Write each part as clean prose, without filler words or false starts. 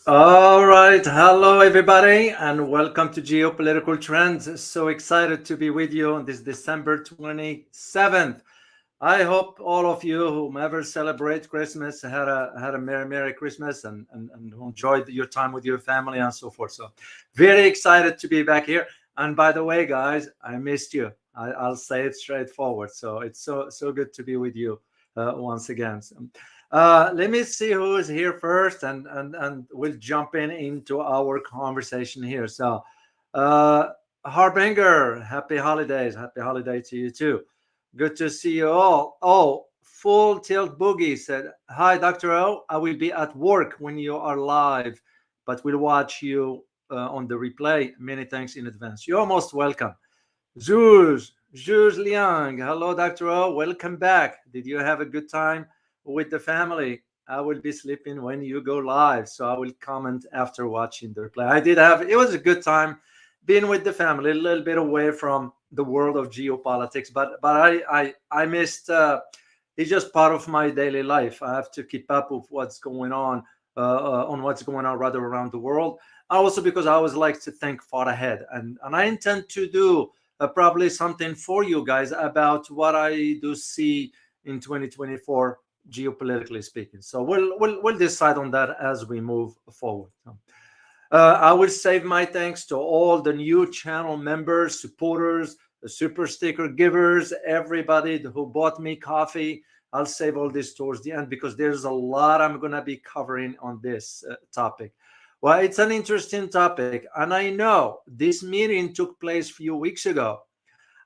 All right. Hello, everybody, and welcome to Geopolitical Trends. So excited to be with you on this December 27th. I hope all of you, whomever celebrate Christmas, had a Merry Christmas and who enjoyed your time with your family and so forth. So, very excited to be back here. And by the way, guys, I missed you. I'll say it straightforward. So it's so good to be with you once again. Let me see who is here first, and we'll jump into our conversation here. So, uh, Harbinger, happy holiday to you too. Good to see you all. Oh, Full Tilt Boogie said, "Hi, Dr. O. I will be at work when you are live, but we'll watch you on the replay. Many thanks in advance. You're most welcome." Zhuz Liang, hello, Dr. O. Welcome back. Did you have a good time with the family? I will be sleeping when you go live, so I will comment after watching the replay. It was a good time being with the family, a little bit away from the world of geopolitics, but I missed. It's just part of my daily life. I have to keep up with what's going on what's going on rather around the world. Also because I always like to think far ahead, and I intend to do probably something for you guys about what I do see in 2024 geopolitically speaking. So we'll decide on that as we move forward. I will save my thanks to all the new channel members, supporters, the super sticker givers, everybody who bought me coffee. I'll save all this towards the end because there's a lot I'm going to be covering on this topic. Well, it's an interesting topic, and I know this meeting took place a few weeks ago.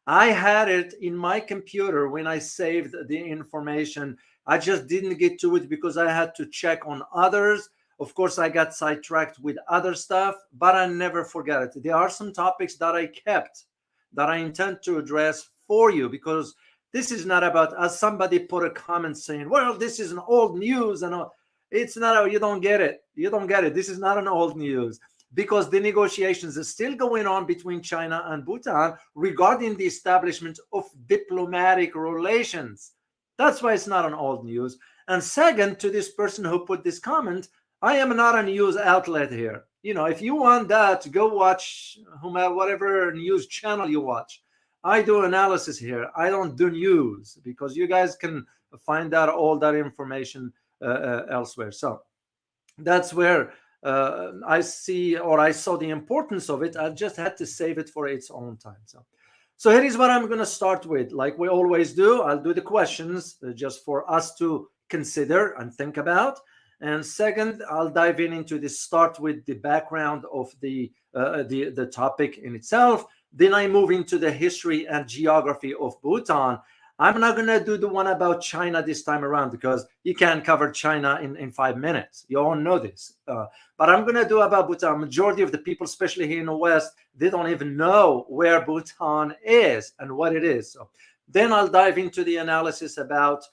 I had it in my computer when I saved the information. I just didn't get to it because I had to check on others. Of course, I got sidetracked with other stuff, but I never forget it. There are some topics that I kept that I intend to address for you because this is not about, as somebody put a comment saying, well, this is an old news. And it's not, you don't get it. You don't get it. This is not an old news because the negotiations are still going on between China and Bhutan regarding the establishment of diplomatic relations. That's why it's not an old news. And second, to this person who put this comment, I am not a news outlet here. If you want that, go watch whatever news channel you watch. I do analysis here. I don't do news because you guys can find out all that information elsewhere. So that's where I see, or I saw the importance of it. I just had to save it for its own time. So here is what I'm going to start with. Like we always do, I'll do the questions just for us to consider and think about. And second, I'll dive into this. Start with the background of the topic in itself. Then I move into the history and geography of Bhutan. I'm not going to do the one about China this time around because you can't cover China in 5 minutes. You all know this. But I'm going to do about Bhutan. Majority of the people, especially here in the West, they don't even know where Bhutan is and what it is. So then I'll dive into the analysis about,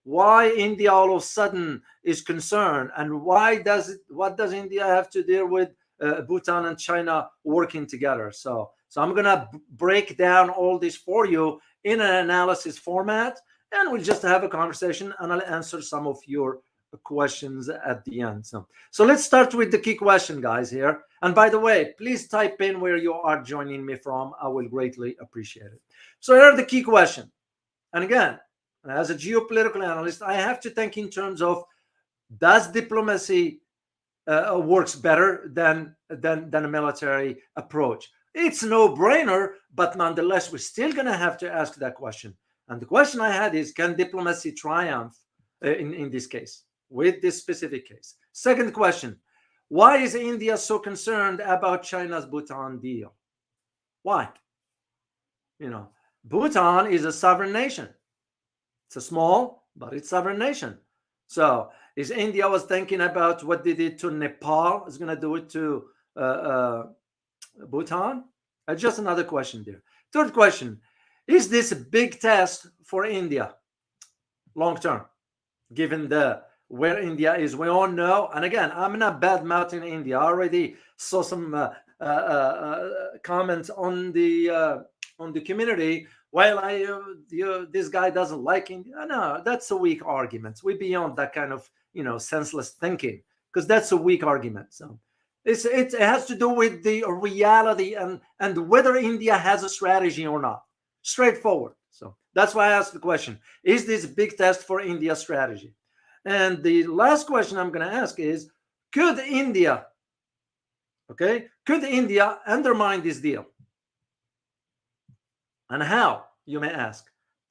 why India all of a sudden is concerned and what does India have to deal with Bhutan and China working together. So I'm going to break down all this for you in an analysis format, and we'll just have a conversation and I'll answer some of your questions at the end. So let's start with the key question, guys, here. And by the way, please type in where you are joining me from. I will greatly appreciate it. So here are the key questions. And again, as a geopolitical analyst, I have to think in terms of, does diplomacy works better than a military approach? It's no brainer, but nonetheless, we're still going to have to ask that question. And the question I had is, can diplomacy triumph in this case, with this specific case? Second question, why is India so concerned about China's Bhutan deal? Why? Bhutan is a sovereign nation. It's a small, but it's sovereign nation. So is India was thinking about what they did to Nepal is going to do it to Bhutan? Just another question there. Third question, is this a big test for India long term, given where India is? We all know, and again, I'm not bad mouthing India. I already saw some comments on the community. Well, this guy doesn't like India. No, that's a weak argument. We're beyond that kind of senseless thinking. because that's a weak argument. So it has to do with the reality and whether India has a strategy or not. Straightforward. So that's why I asked the question, is this a big test for India's strategy? And the last question I'm going to ask is, could India undermine this deal? And how, you may ask?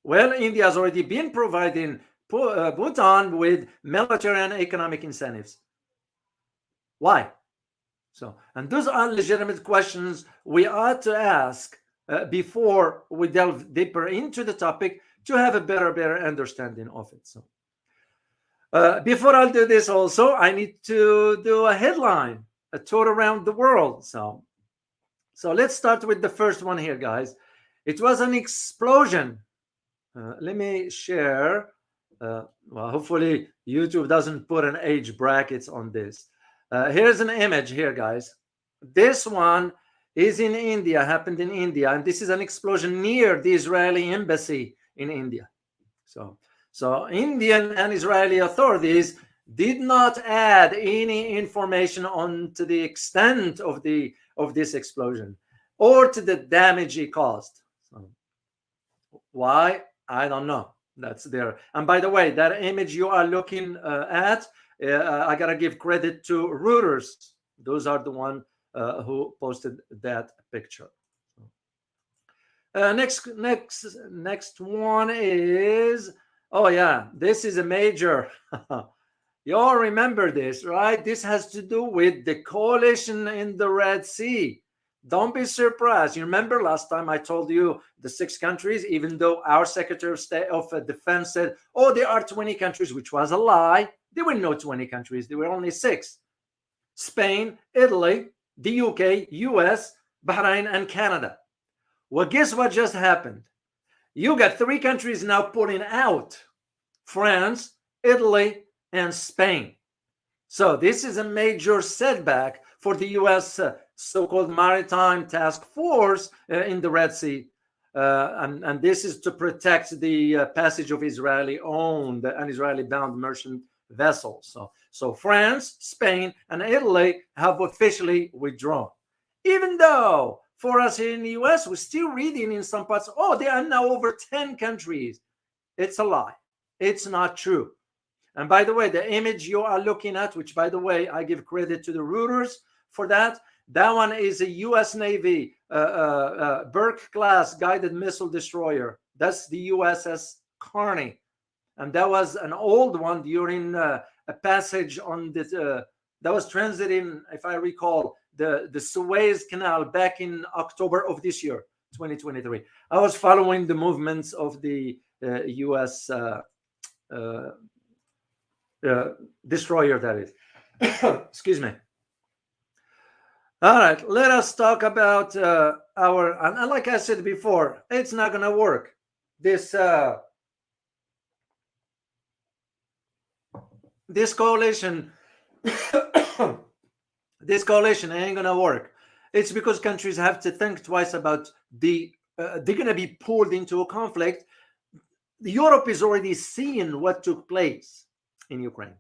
Well, India has already been providing Bhutan with military and economic incentives. Why? So, and those are legitimate questions we ought to ask before we delve deeper into the topic to have a better understanding of it. So, before I'll do this also, I need to do a headline, a tour around the world. So let's start with the first one here, guys. It was an explosion. Let me share. Well, hopefully YouTube doesn't put an age brackets on this. Here's an image here, guys. This one is in India, happened in India, and this is an explosion near the Israeli embassy in India. So Indian and Israeli authorities did not add any information on to the extent of this explosion or to the damage it caused. So, why? I don't know. That's there. And by the way, that image you are looking at, I gotta give credit to Reuters. Those are the one who posted that picture. Next one is, oh yeah, this is a major. You all remember this, right? This has to do with the coalition in the Red Sea. Don't be surprised. You remember last time I told you the 6 countries, even though our Secretary of Defense said, oh, there are 20 countries, which was a lie. There were no 20 countries. There were only 6. Spain, Italy, the UK, US, Bahrain, and Canada. Well, guess what just happened? You got 3 countries now pulling out: France, Italy, and Spain. So this is a major setback for the US so-called Maritime Task Force in the Red Sea. And this is to protect the passage of Israeli-owned and Israeli-bound merchant vessels. So France, Spain, and Italy have officially withdrawn. Even though for us here in the US, we're still reading in some parts, oh, there are now over 10 countries. It's a lie. It's not true. And by the way, the image you are looking at, which by the way, I give credit to the Reuters for that, that one is a US Navy Burke class guided missile destroyer. That's the USS Carney. And that was an old one during a passage on the, that was transiting, if I recall, the Suez Canal back in October of this year, 2023. I was following the movements of the US destroyer, that is. Excuse me. All right, let us talk about and like I said before, it's not going to work. This coalition, this coalition ain't going to work. It's because countries have to think twice about they're going to be pulled into a conflict. Europe is already seeing what took place in Ukraine.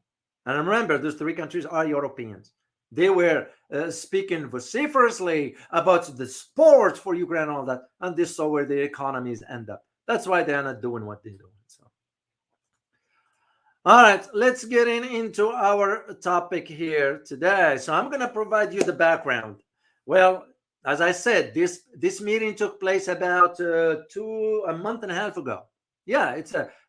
And remember, those 3 countries are Europeans. They were speaking vociferously about the support for Ukraine and all that, and this saw where the economies end up. That's why they're not doing what they're doing. So, all right, let's get into our topic here today. So I'm going to provide you the background. Well, as I said, this meeting took place about a month and a half ago. Yeah,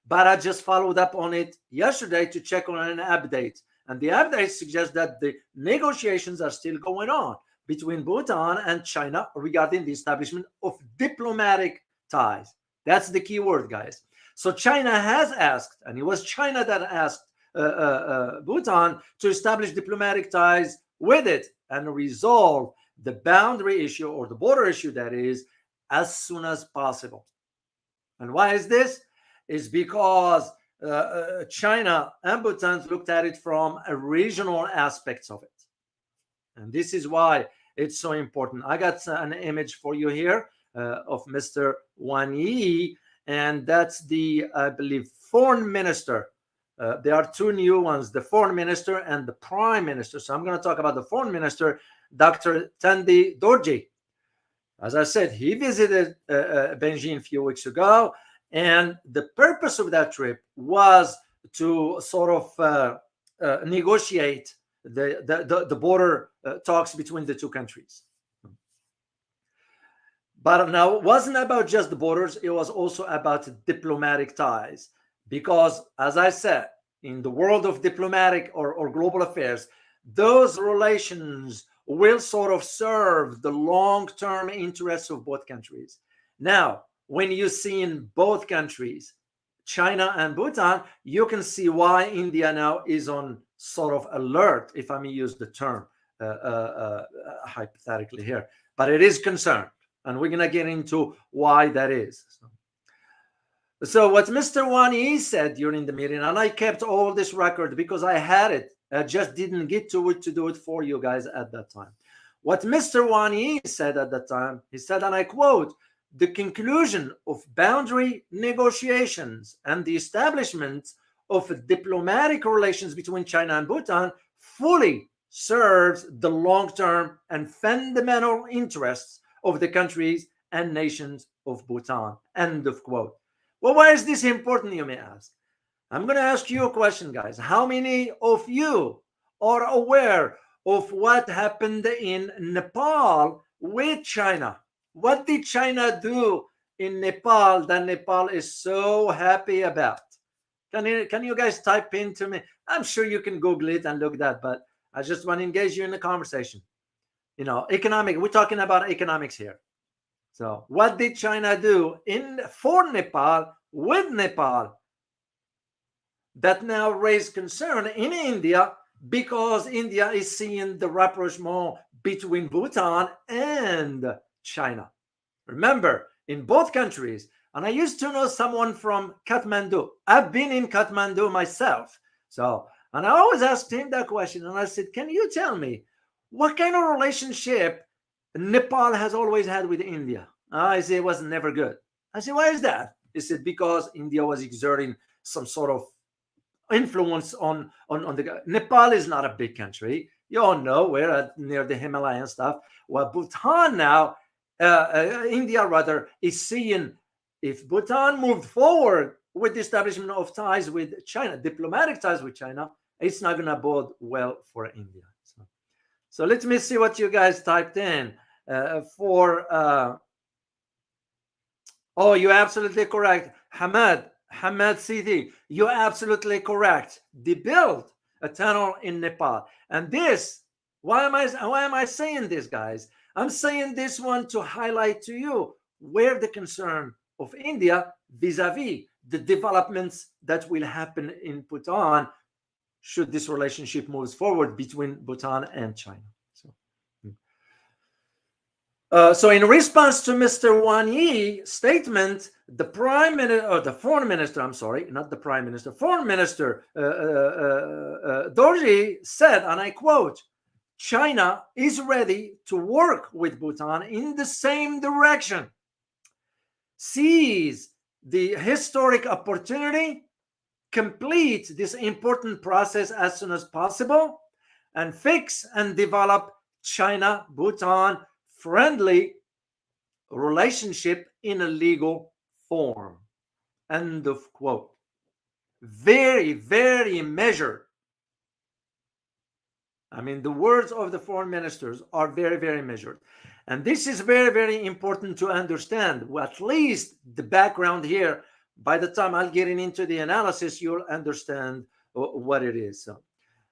but I just followed up on it yesterday to check on an update. And the update suggests that the negotiations are still going on between Bhutan and China regarding the establishment of diplomatic ties. That's the key word, guys. So China has asked, and it was China that asked Bhutan to establish diplomatic ties with it and resolve the boundary issue, or the border issue, that is, as soon as possible. And why is this? It's because China and Bhutan looked at it from a regional aspects of it. And this is why it's so important. I got an image for you here of Mr. Wang, and that's the, I believe, foreign minister There are two new ones, the foreign minister and the prime minister. So I'm going to talk about the foreign minister, Dr. Tandi Dorji. As I said, he visited Beijing a few weeks ago, and the purpose of that trip was to sort of negotiate the border talks between the two countries. But now it wasn't about just the borders, it was also about diplomatic ties. Because, as I said, in the world of diplomatic or global affairs, those relations will sort of serve the long-term interests of both countries. Now, when you see in both countries, China and Bhutan, you can see why India now is on sort of alert, if I may use the term hypothetically here. But it is concerned, and we're going to get into why that is. So what Mr. Wang said during the meeting, and I kept all this record because I had it, I just didn't get to it to do it for you guys at that time. What Mr. Wang said at that time, he said, and I quote, "The conclusion of boundary negotiations and the establishment of diplomatic relations between China and Bhutan fully serves the long-term and fundamental interests of the countries and nations of Bhutan." End of quote. Well, why is this important, you may ask? I'm going to ask you a question, guys. How many of you are aware of what happened in Nepal with China? What did China do in Nepal that Nepal is so happy about? Can you guys type into me? I'm sure you can Google it and look that, but I just want to engage you in the conversation. You know, economic, we're talking about economics here. So what did China do for Nepal, with Nepal, that now raised concern in India, because India is seeing the rapprochement between Bhutan and China? Remember, in both countries, and I used to know someone from Kathmandu. I've been in Kathmandu myself. So, and I always asked him that question, and I said, can you tell me what kind of relationship Nepal has always had with India? I said, it was never good. I said, why is that? He said, because India was exerting some sort of influence on the... Nepal is not a big country. You all know we're near the Himalayan stuff. Well, Bhutan now, India rather, is seeing if Bhutan moved forward with the establishment of ties with China, diplomatic ties with China, it's not going to bode well for India. So let me see what you guys typed in oh, you're absolutely correct. Hamad Sidi, you're absolutely correct. They built a tunnel in Nepal. And this, why am I saying this, guys? I'm saying this one to highlight to you where the concern of India vis-a-vis the developments that will happen in Bhutan should this relationship moves forward between Bhutan and China. So in response to Mr. Wang Yi's statement, the prime minister, or the foreign minister, I'm sorry, not the prime minister, foreign minister Dorji said, and I quote, "China is ready to work with Bhutan in the same direction, seize the historic opportunity, complete this important process as soon as possible, and fix and develop China-Bhutan friendly relationship in a legal form." End of quote. Very, very measured. I mean, the words of the foreign ministers are very, very measured. And this is very, very important to understand. Well, at least the background here. By the time I'll get into the analysis, you'll understand what it is. So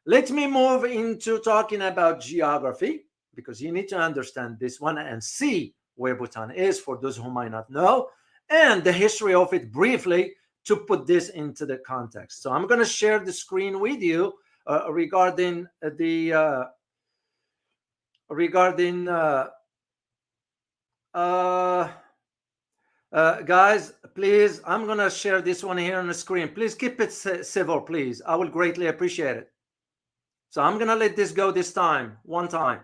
let me move into talking about geography, because you need to understand this one and see where Bhutan is for those who might not know, and the history of it briefly to put this into the context. So I'm going to share the screen with you regarding guys, please, I'm going to share this one here on the screen. Please keep it civil, please. I will greatly appreciate it. So I'm going to let this go this time, one time.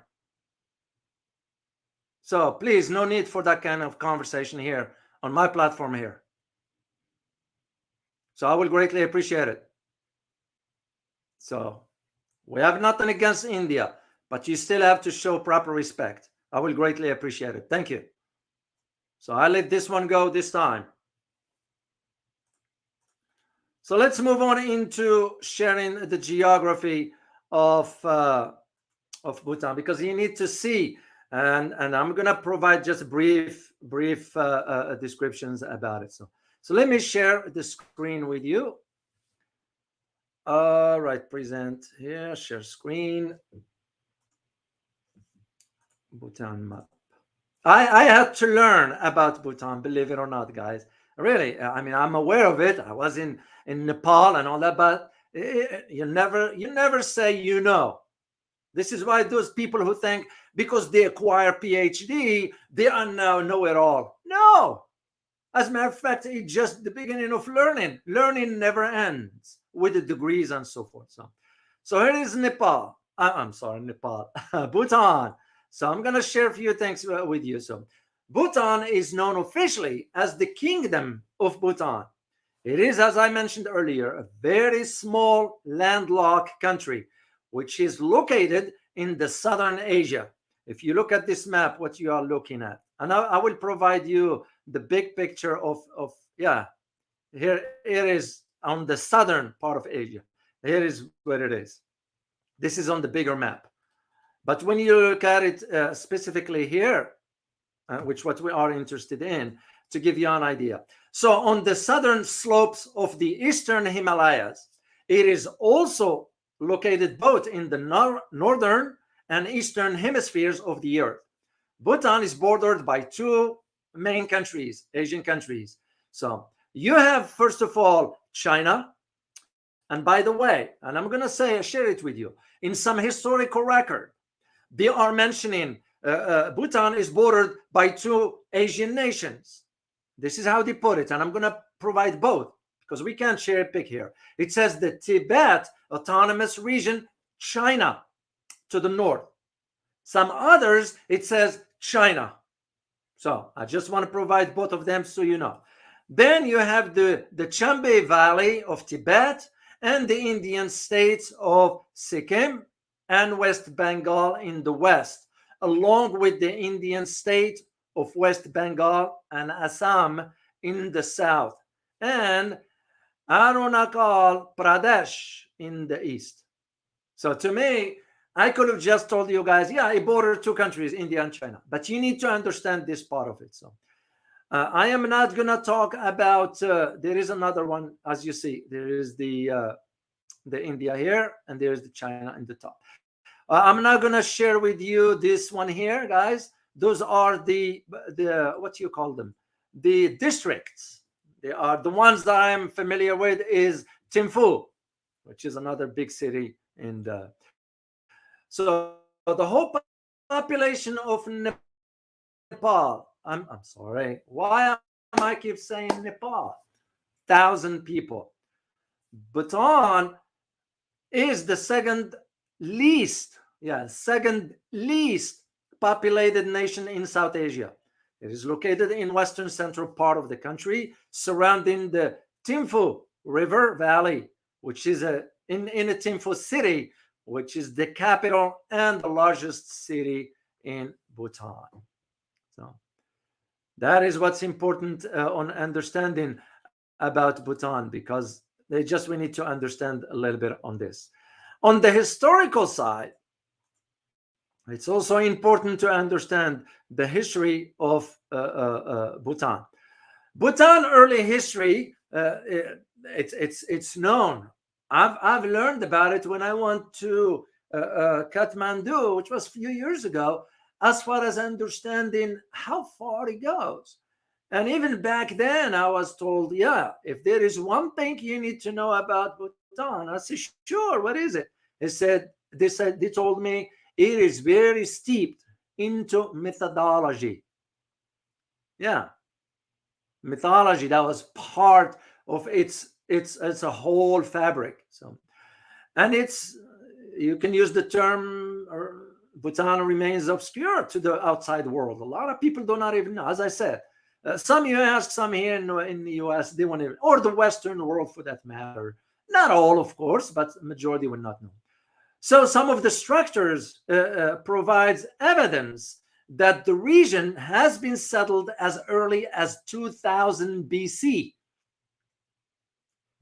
So please, no need for that kind of conversation here on my platform here. So I will greatly appreciate it. So we have nothing against India, but you still have to show proper respect. I will greatly appreciate it. Thank you. So I let this one go this time. So let's move on into sharing the geography of Bhutan, because you need to see, and I'm gonna provide just brief descriptions about it. So let me share the screen with you. All right, present here, share screen. Bhutan map. I had to learn about Bhutan, believe it or not, guys. Really, I mean, I'm aware of it. I was in Nepal and all that, but you never say you know. This is why those people who think because they acquire PhD, they are now know it all. No, as a matter of fact, it's just the beginning of learning. Learning never ends with the degrees and so forth. So here is Nepal. I'm sorry, Nepal, Bhutan. So I'm gonna share a few things with you. So Bhutan is known officially as the Kingdom of Bhutan. It is, as I mentioned earlier, a very small landlocked country, which is located in the southern Asia. If you look at this map, what you are looking at, and I will provide you the big picture of yeah, here it is on the southern part of Asia. Here is where it is. This is on the bigger map. But when you look at it specifically here, which what we are interested in, to give you an idea. So on the southern slopes of the eastern Himalayas, it is also located both in the northern and eastern hemispheres of the earth. Bhutan is bordered by two main countries, Asian countries. So you have, first of all, China. And by the way, and I'm going to share it with you, in some historical record, they are mentioning Bhutan is bordered by two Asian nations. This is how they put it, and I'm going to provide both because we can't cherry pick here. It says the Tibet Autonomous Region, China to the north. Some others, it says China. So I just want to provide both of them so you know. Then you have the Chambay Valley of Tibet and the Indian states of Sikkim and West Bengal in the west, along with the Indian state of West Bengal and Assam in the south, and Arunachal Pradesh in the east. So to me, I could have just told you guys, yeah, it borders two countries, India and China, but you need to understand this part of it. So I am not going to talk about, there is another one, as you see, there is the India here, and there's the China in the top. I'm not going to share with you this one here, guys. Those are the what do you call them? The districts. They are the ones that I'm familiar with is Thimphu, which is another big city in the. So the whole population of Nepal. I'm sorry. Why am I keep saying Nepal? 1,000 people. Bhutan is the second least populated nation in South Asia. It is located in western central part of the country, surrounding the Thimphu River Valley, which is in a Thimphu city, which is the capital and the largest city in Bhutan. So that is what's important on understanding about Bhutan, because we need to understand a little bit on this. On the historical side, it's also important to understand the history of Bhutan. Bhutan early history, it's known. I've learned about it when I went to Kathmandu, which was a few years ago, as far as understanding how far it goes. And even back then, I was told, yeah, if there is one thing you need to know about Bhutan, I said, sure, what is it? They told me it is very steeped into mythology. Yeah, mythology, that was part of it's a whole fabric. So, and you can use the term Bhutan remains obscure to the outside world. A lot of people do not even know. As I said, some you ask, some here in the US, they want to, or the Western world for that matter, Not all, of course, but majority were not known. So some of the structures provides evidence that the region has been settled as early as 2000 BC.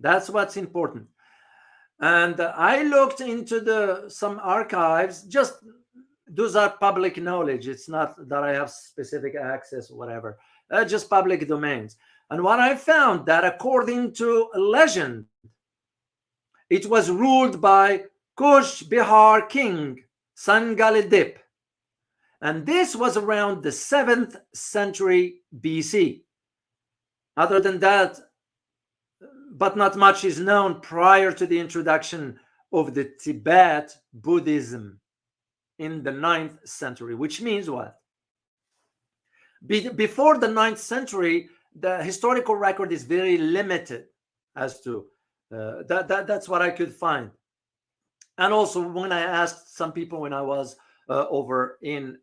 That's what's important. And I looked into some archives. Just those are public knowledge. It's not that I have specific access or whatever. Just public domains. And what I found that according to a legend, it was ruled by Kush Bihar king Sangalidip. And this was around the 7th century BC. Other than that, but not much is known prior to the introduction of the Tibet Buddhism in the 9th century, which means what? Before the 9th century, the historical record is very limited as to that's what I could find. And also when I asked some people when I was over in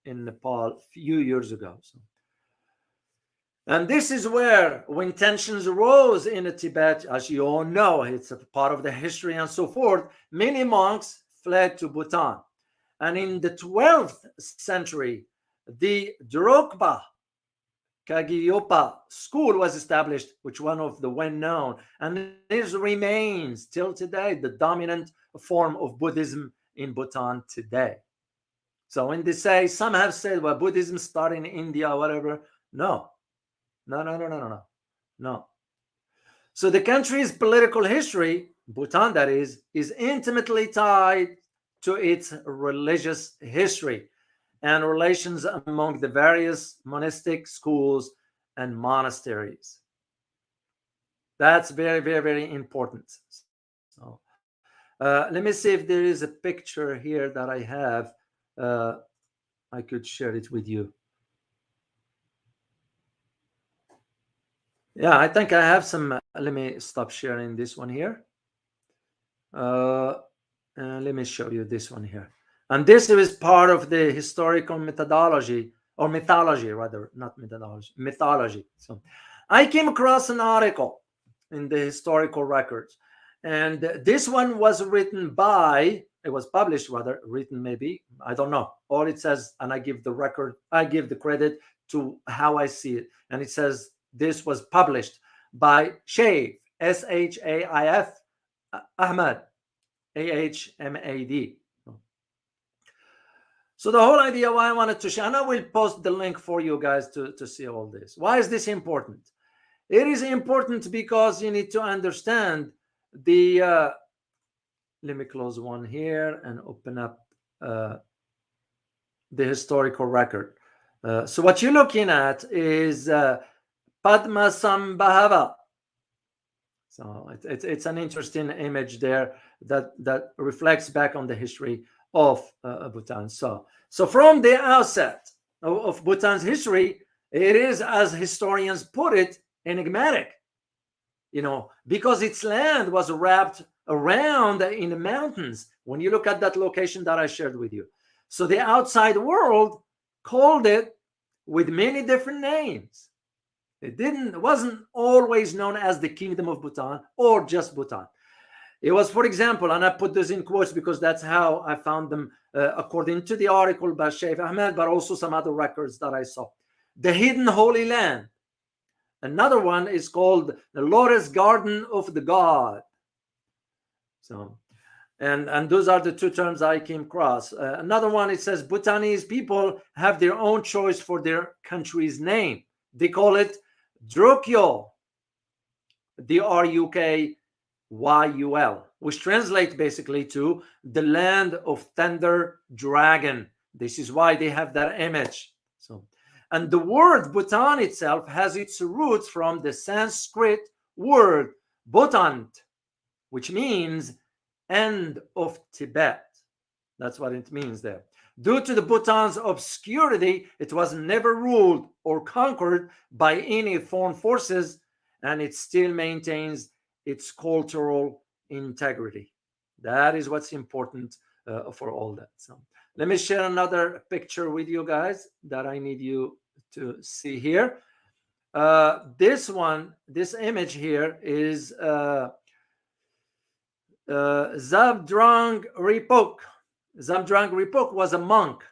Nepal a few years ago. And this is where, when tensions arose in Tibet, as you all know, it's a part of the history and so forth, many monks fled to Bhutan. And in the 12th century, the Drokpa Kagyopa school was established, which one of the well-known, and this remains till today the dominant form of Buddhism in Bhutan today. So when they say, some have said, well, Buddhism started in India or whatever, no. So the country's political history, Bhutan that is intimately tied to its religious history and relations among the various monastic schools and monasteries. That's very, very, very important. So let me see if there is a picture here that I have. I could share it with you. Yeah, I think I have some. Let me stop sharing this one here. Let me show you this one here. And this is part of the historical methodology, or mythology rather, not methodology, mythology. So I came across an article in the historical records. And this one was written by, it was published rather, written maybe, I don't know. All it says, and I give the record, I give the credit to how I see it. And it says, this was published by Shaif, Shaif, Ahmad, Ahmad. So the whole idea why I wanted to share, and I will post the link for you guys to see all this. Why is this important? It is important because you need to understand the, let me close one here and open up the historical record. So what you're looking at is Padmasambhava. So it's an interesting image there that reflects back on the history of Bhutan. So from the outset of Bhutan's history, it is, as historians put it, enigmatic. Because its land was wrapped around in the mountains. When you look at that location that I shared with you, so the outside world called it with many different names. It wasn't always known as the Kingdom of Bhutan or just Bhutan. It was, for example, and I put this in quotes because that's how I found them according to the article by Shaif Ahmed, but also some other records that I saw. The Hidden Holy Land. Another one is called the Lotus Garden of the God. So, and those are the two terms I came across. Another one, it says Bhutanese people have their own choice for their country's name. They call it Drukgyal, Drukgyul, which translates basically to the land of thunder dragon. This is why they have that image. So, and the word Bhutan itself has its roots from the Sanskrit word Bhutant, which means end of Tibet. That's what it means there. Due to the Bhutan's obscurity, it was never ruled or conquered by any foreign forces, and it still maintains its cultural integrity. That is what's important for all that. So let me share another picture with you guys that I need you to see here. This image here is Zabdrung Rinpoche. Zabdrung Rinpoche was a monk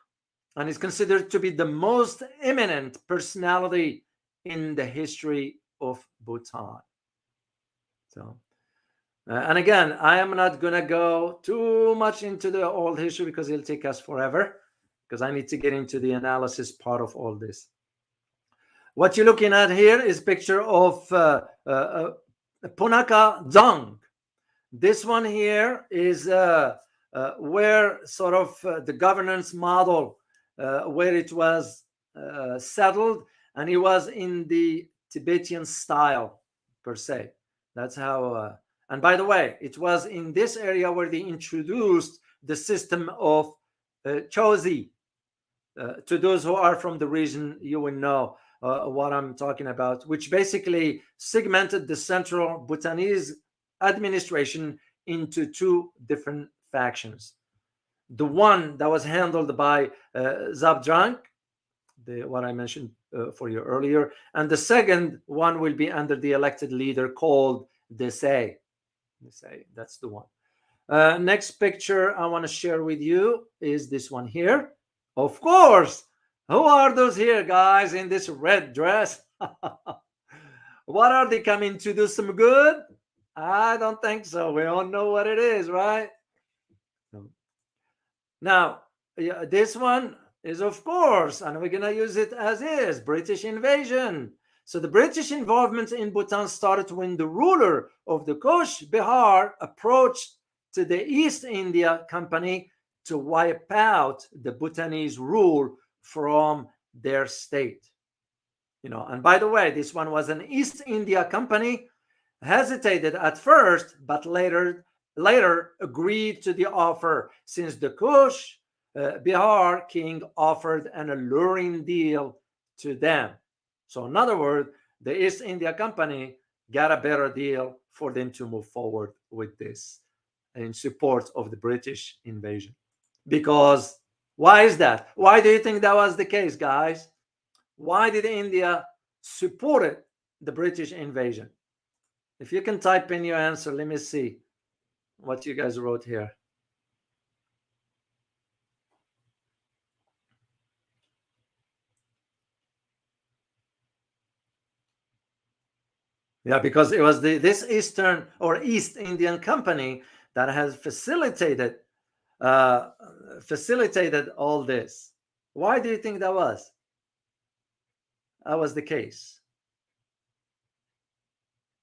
and is considered to be the most eminent personality in the history of Bhutan. So, and again, I am not going to go too much into the old history because it'll take us forever, because I need to get into the analysis part of all this. What you're looking at here is a picture of Punaka Dzong. This one here is where sort of the governance model, where it was settled, and it was in the Tibetan style, per se. That's how, and by the way, it was in this area where they introduced the system of Chosi. To those who are from the region, you will know what I'm talking about, which basically segmented the central Bhutanese administration into two different factions. The one that was handled by Zabdrung, what I mentioned for you earlier, and the second one will be under the elected leader called Desai. That's the one. Next picture I want to share with you is this one here. Of course, who are those here guys in this red dress? What are they coming to do some good? I don't think so. We all know what it is, right? Now, this one is, of course, and we're going to use it as is, British invasion. So the British involvement in Bhutan started when the ruler of the Kush, Bihar, approached to the East India Company to wipe out the Bhutanese rule from their state. And by the way, this one was an East India Company, hesitated at first, but later agreed to the offer, since the Kush Bihar king offered an alluring deal to them. So in other words, the East India Company got a better deal for them to move forward with this in support of the British invasion. Because why is that? Why do you think that was the case, guys? Why did India support the British invasion? If you can type in your answer, let me see what you guys wrote here. Yeah, because it was this Eastern or East Indian Company that has facilitated all this. Why do you think that was? That was the case.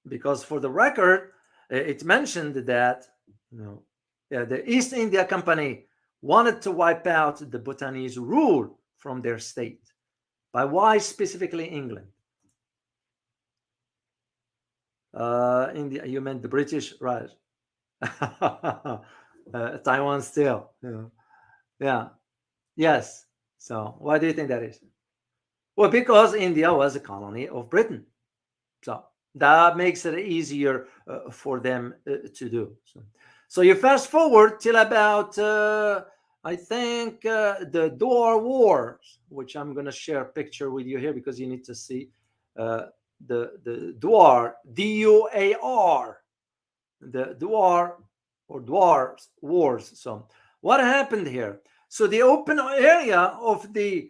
Because for the record, it mentioned that the East India Company wanted to wipe out the Bhutanese rule from their state. By why specifically England? India, you meant the British, right? Taiwan still. Yeah. Yes. So why do you think that is? Well, because India was a colony of Britain. So that makes it easier for them to do. So you fast forward till about, I think, the Duar Wars, which I'm going to share a picture with you here because you need to see the Duar, D-U-A-R, the Duar or Dwars Wars. So what happened here? So the open area of the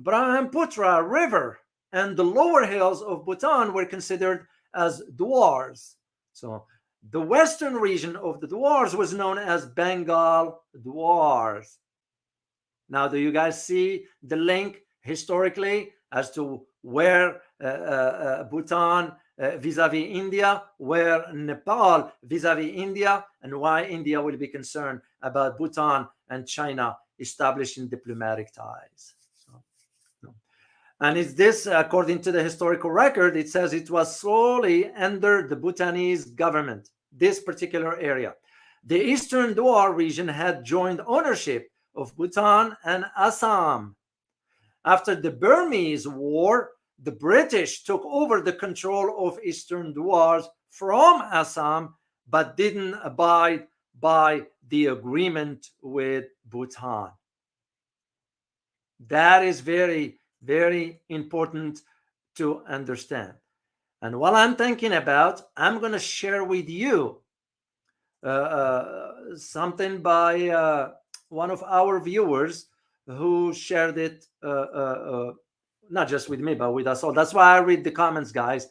Brahmaputra River and the lower hills of Bhutan were considered as Dwars. So the western region of the Dwars was known as Bengal Dwars. Now, do you guys see the link historically as to where Bhutan vis-a-vis India, where Nepal vis-a-vis India, and why India will be concerned about Bhutan and China establishing diplomatic ties? And it's this, according to the historical record, it says it was solely under the Bhutanese government, this particular area. The Eastern Dwar region had joint ownership of Bhutan and Assam. After the Burmese War, the British took over the control of Eastern Dwars from Assam, but didn't abide by the agreement with Bhutan. That is very, very important to understand. And what I'm thinking about, I'm going to share with you something by one of our viewers who shared it, not just with me, but with us all. That's why I read the comments, guys.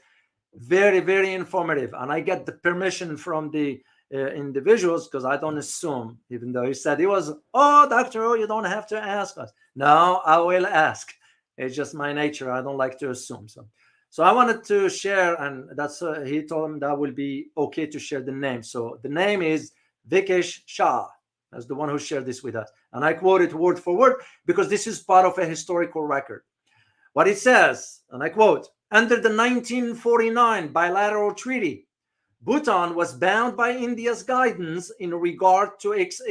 Very, very informative. And I get the permission from the individuals, because I don't assume, even though he said he was, oh, Dr. O, you don't have to ask us. No, I will ask. It's just my nature. I don't like to assume. So I wanted to share, and that's he told him that will be okay to share the name. So the name is Vikesh Shah, as the one who shared this with us. And I quote it word for word because this is part of a historical record. What it says, and I quote, under the 1949 bilateral treaty, Bhutan was bound by India's guidance in regard to its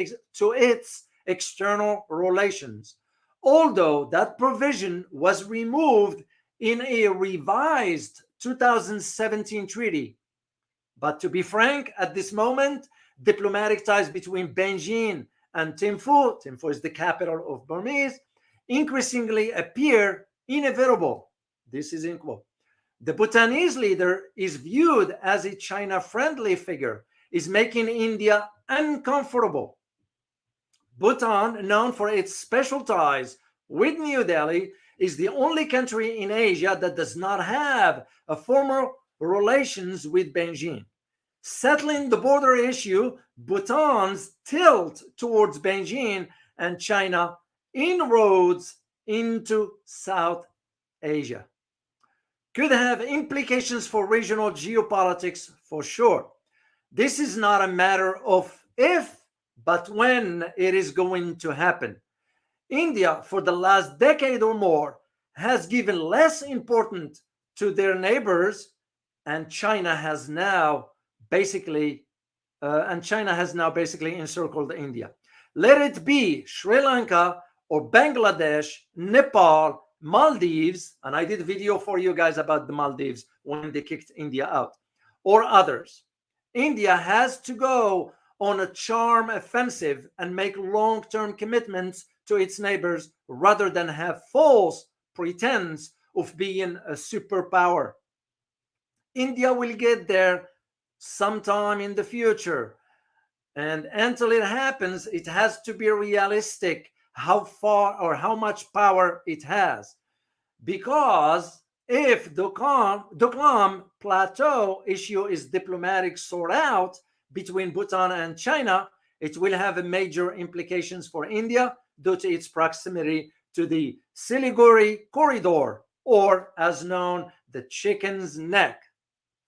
external relations, although that provision was removed in a revised 2017 treaty. But to be frank, at this moment, diplomatic ties between Beijing and Thimphu is the capital of Burmese, increasingly appear inevitable. This is in quote. The Bhutanese leader is viewed as a China-friendly figure, is making India uncomfortable. Bhutan, known for its special ties with New Delhi, is the only country in Asia that does not have a formal relations with Beijing. Settling the border issue, Bhutan's tilt towards Beijing and China inroads into South Asia could have implications for regional geopolitics for sure. This is not a matter of if, but when it is going to happen. India, for the last decade or more, has given less importance to their neighbors, and China has now basically encircled India. Let it be Sri Lanka or Bangladesh, Nepal, Maldives, and I did a video for you guys about the Maldives when they kicked India out, or others. India has to go on a charm offensive and make long-term commitments to its neighbors rather than have false pretense of being a superpower. India will get there sometime in the future. And until it happens, it has to be realistic how far or how much power it has. Because if the Doklam Plateau issue is diplomatic sort out between Bhutan and China, it will have major implications for India due to its proximity to the Siliguri corridor, or as known, the chicken's neck.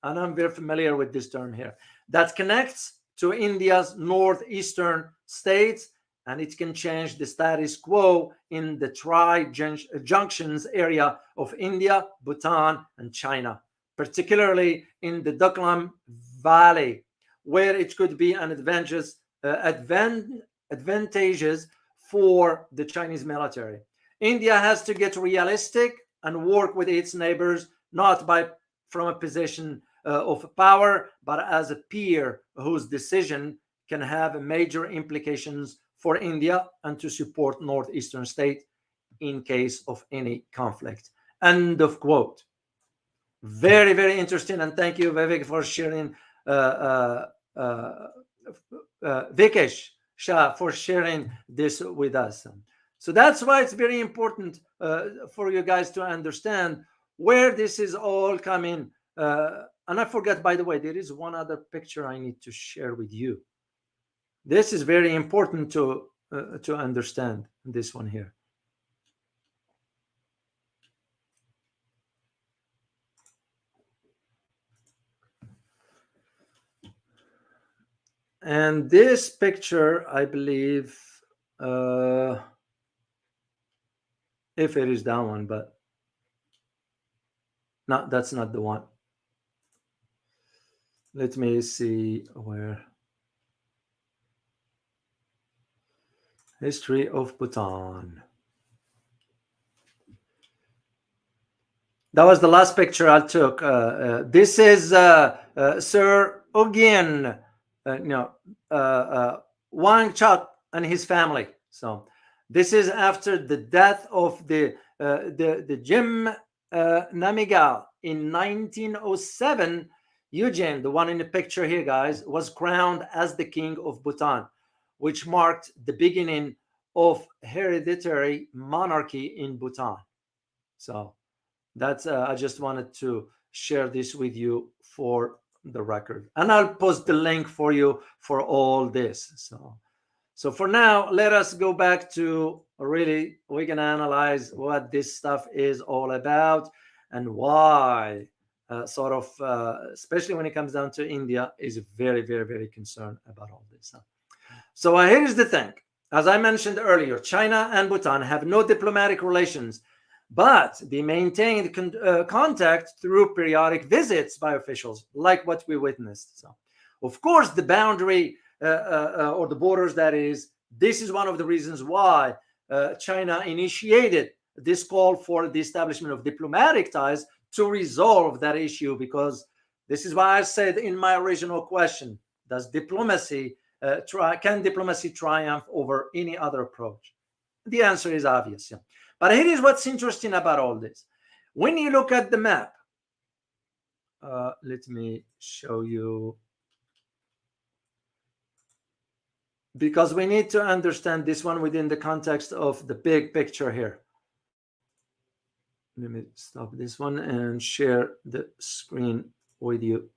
And I'm very familiar with this term here. That connects to India's northeastern states, and it can change the status quo in the tri-junctions area of India, Bhutan, and China, particularly in the Doklam Valley, where it could be an advantageous for the Chinese military. India has to get realistic and work with its neighbors, not from a position of power, but as a peer whose decision can have major implications for India and to support northeastern state in case of any conflict. End of quote. Very, very interesting, and thank you, Vivek, for sharing. Vikesh Shah for sharing this with us. So that's why it's very important for you guys to understand where this is all coming. And I forgot, by the way, there is one other picture I need to share with you. This is very important to understand, this one here. And this picture, I believe, if it is that one, but no, that's not the one. Let me see where. History of Bhutan. That was the last picture I took. This is Sir Ugyen, Wang Chuk and his family. So this is after the death of the Jim Namigal in 1907. Eugene, the one in the picture here, guys, was crowned as the king of Bhutan, which marked the beginning of hereditary monarchy in Bhutan. So that's I just wanted to share this with you for the record, and I'll post the link for you for all this. So for now, let us go back to really we can analyze what this stuff is all about and why especially when it comes down to India, is very, very, very concerned about all this. So here's the thing. As I mentioned earlier, China and Bhutan have no diplomatic relations, but they maintain contact through periodic visits by officials, like what we witnessed. So, of course, the boundary or the borders, that is, this is one of the reasons why China initiated this call for the establishment of diplomatic ties to resolve that issue, because this is why I said in my original question, does diplomacy can diplomacy triumph over any other approach? The answer is obvious. Yeah. But here is what's interesting about all this. When you look at the map, let me show you, because we need to understand this one within the context of the big picture here. Let me stop this one and share the screen with you.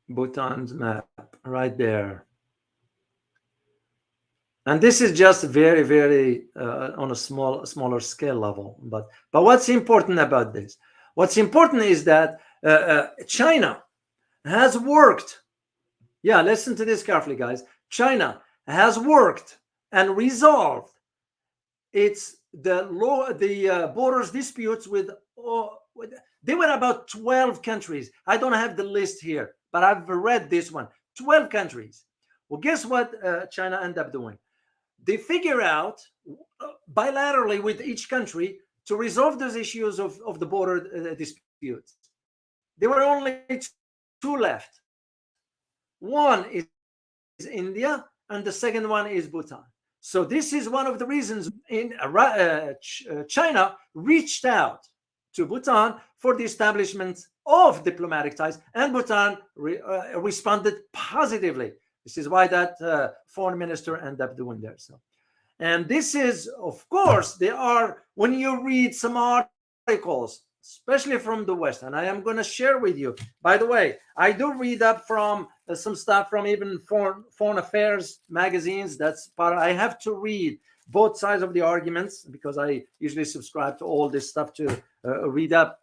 Bhutan's map right there. And this is just very, very on a smaller scale level. But what's important about this? What's important is that China has worked. Yeah, listen to this carefully, guys. China has worked and resolved the borders disputes with there were about 12 countries. I don't have the list here, but I've read this one. 12 countries. Well, guess what China ended up doing? They figure out bilaterally with each country to resolve those issues of the border disputes. There were only two left. One is India, and the second one is Bhutan. So this is one of the reasons China reached out to Bhutan for the establishment of diplomatic ties, and Bhutan responded positively. This is why that foreign minister ended up doing that. So, and this is, of course, there are, when you read some articles, especially from the West, and I am going to share with you. By the way, I do read up from some stuff from even foreign affairs magazines. That's part. I have to read both sides of the arguments, because I usually subscribe to all this stuff to read up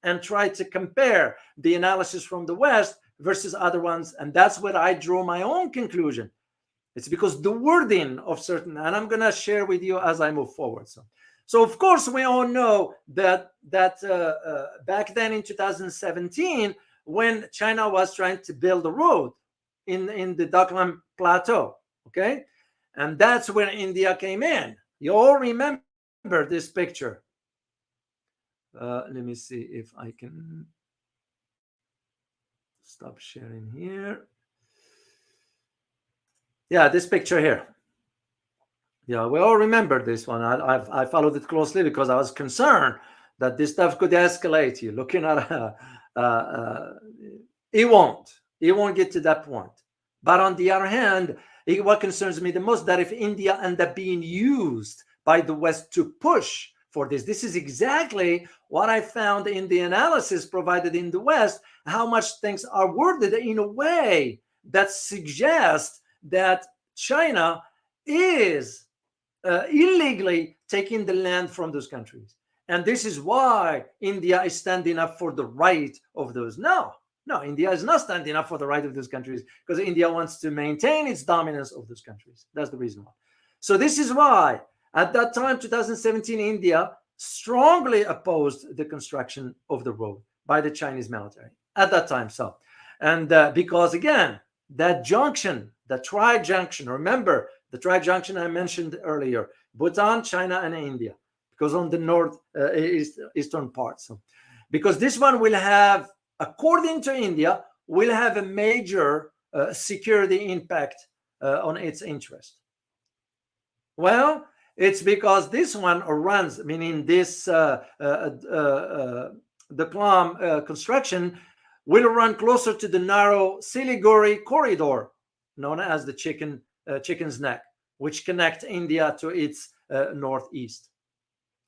and try to compare the analysis from the West versus other ones. And that's where I draw my own conclusion. It's because the wording of certain, and I'm going to share with you as I move forward. So of course, we all know that back then in 2017, when China was trying to build a road in the Doklam Plateau, okay? And that's where India came in. You all remember this picture. Let me see if I can stop sharing here. Yeah, this picture here. Yeah, we all remember this one. I followed it closely because I was concerned that this stuff could escalate. You looking at it won't get to that point. But on the other hand, what concerns me the most, that if India ends up being used by the West to push for this is exactly what I found in the analysis provided in the West, how much things are worded in a way that suggests that China is illegally taking the land from those countries. And this is why India is standing up for the right of those. No, India is not standing up for the right of those countries, because India wants to maintain its dominance of those countries. That's the reason why. So this is why, at that time, 2017, India strongly opposed the construction of the road by the Chinese military at that time. So, and because, again, that junction, the tri-junction, remember the tri-junction I mentioned earlier, Bhutan, China, and India, because on the north eastern part. So, because this one will have, according to India, will have a major security impact on its interest. Well, it's because this one runs, meaning this construction will run closer to the narrow Siliguri corridor, known as the chicken's neck, which connects India to its northeast.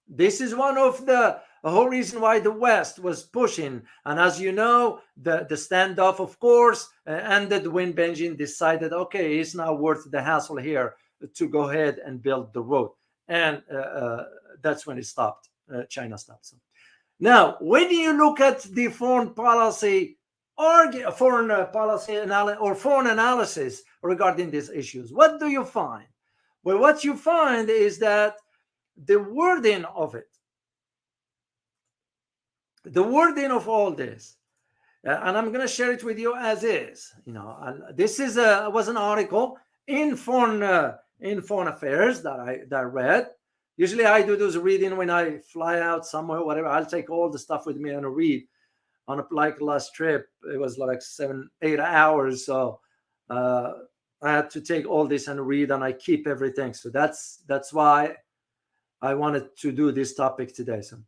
This is one of the whole reason why the West was pushing. And as you know, the standoff, of course, ended when Beijing decided, okay, it's not worth the hassle here to go ahead and build the road. And that's when it stopped. China stopped. So now, when you look at the foreign policy analysis regarding these issues, what do you find? Well, what you find is that the wording of all this, and I'm going to share it with you as is. This was an article in foreign affairs that I read. Usually I do those reading when I fly out somewhere, whatever. I'll take all the stuff with me and read. On like last trip, it was like 7-8 hours. So I had to take all this and read, and I keep everything. So that's why I wanted to do this topic today. So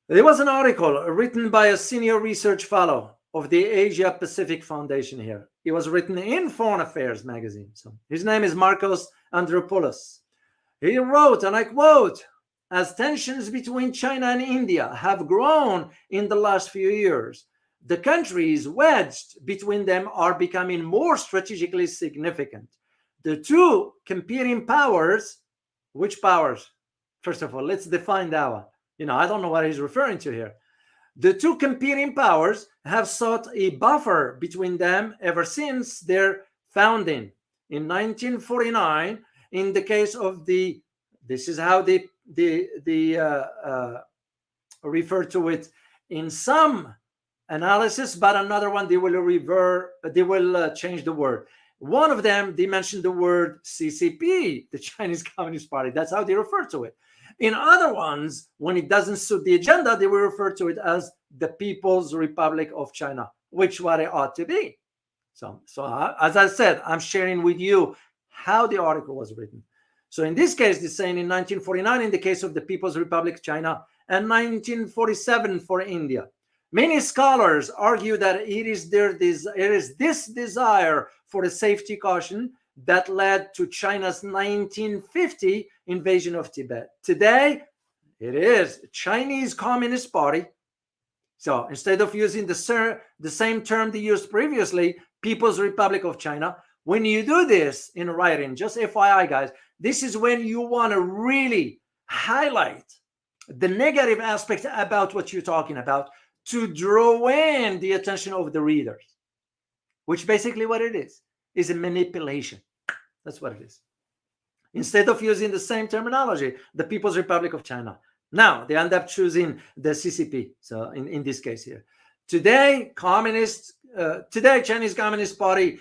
there was an article written by a senior research fellow of the Asia Pacific Foundation here. It was written in Foreign Affairs magazine. So his name is Marcos Andropoulos. He wrote, and I quote, "As tensions between China and India have grown in the last few years, the countries wedged between them are becoming more strategically significant. The two competing powers," which powers? First of all, let's define that one. I don't know what he's referring to here. "The two competing powers have sought a buffer between them ever since their founding in 1949. In the case of this is how they refer to it in some analysis, but another one they will change the word. One of them, they mentioned the word CCP, the Chinese Communist Party. That's how they refer to it. In other ones, when it doesn't suit the agenda, they will refer to it as the People's Republic of China, which what it ought to be. So as I said, I'm sharing with you how the article was written. So in this case, they're saying in 1949, in the case of the People's Republic of China, and 1947 for India. Many scholars argue that it is this desire for a safety caution that led to China's 1950 invasion of Tibet. Today, it is Chinese Communist Party. So instead of using the same term they used previously, People's Republic of China, when you do this in writing, just FYI, guys, this is when you want to really highlight the negative aspect about what you're talking about to draw in the attention of the readers, which basically what it is a manipulation. That's what it is. Instead of using the same terminology, the People's Republic of China, now they end up choosing the CCP. So in this case here, today Chinese Communist Party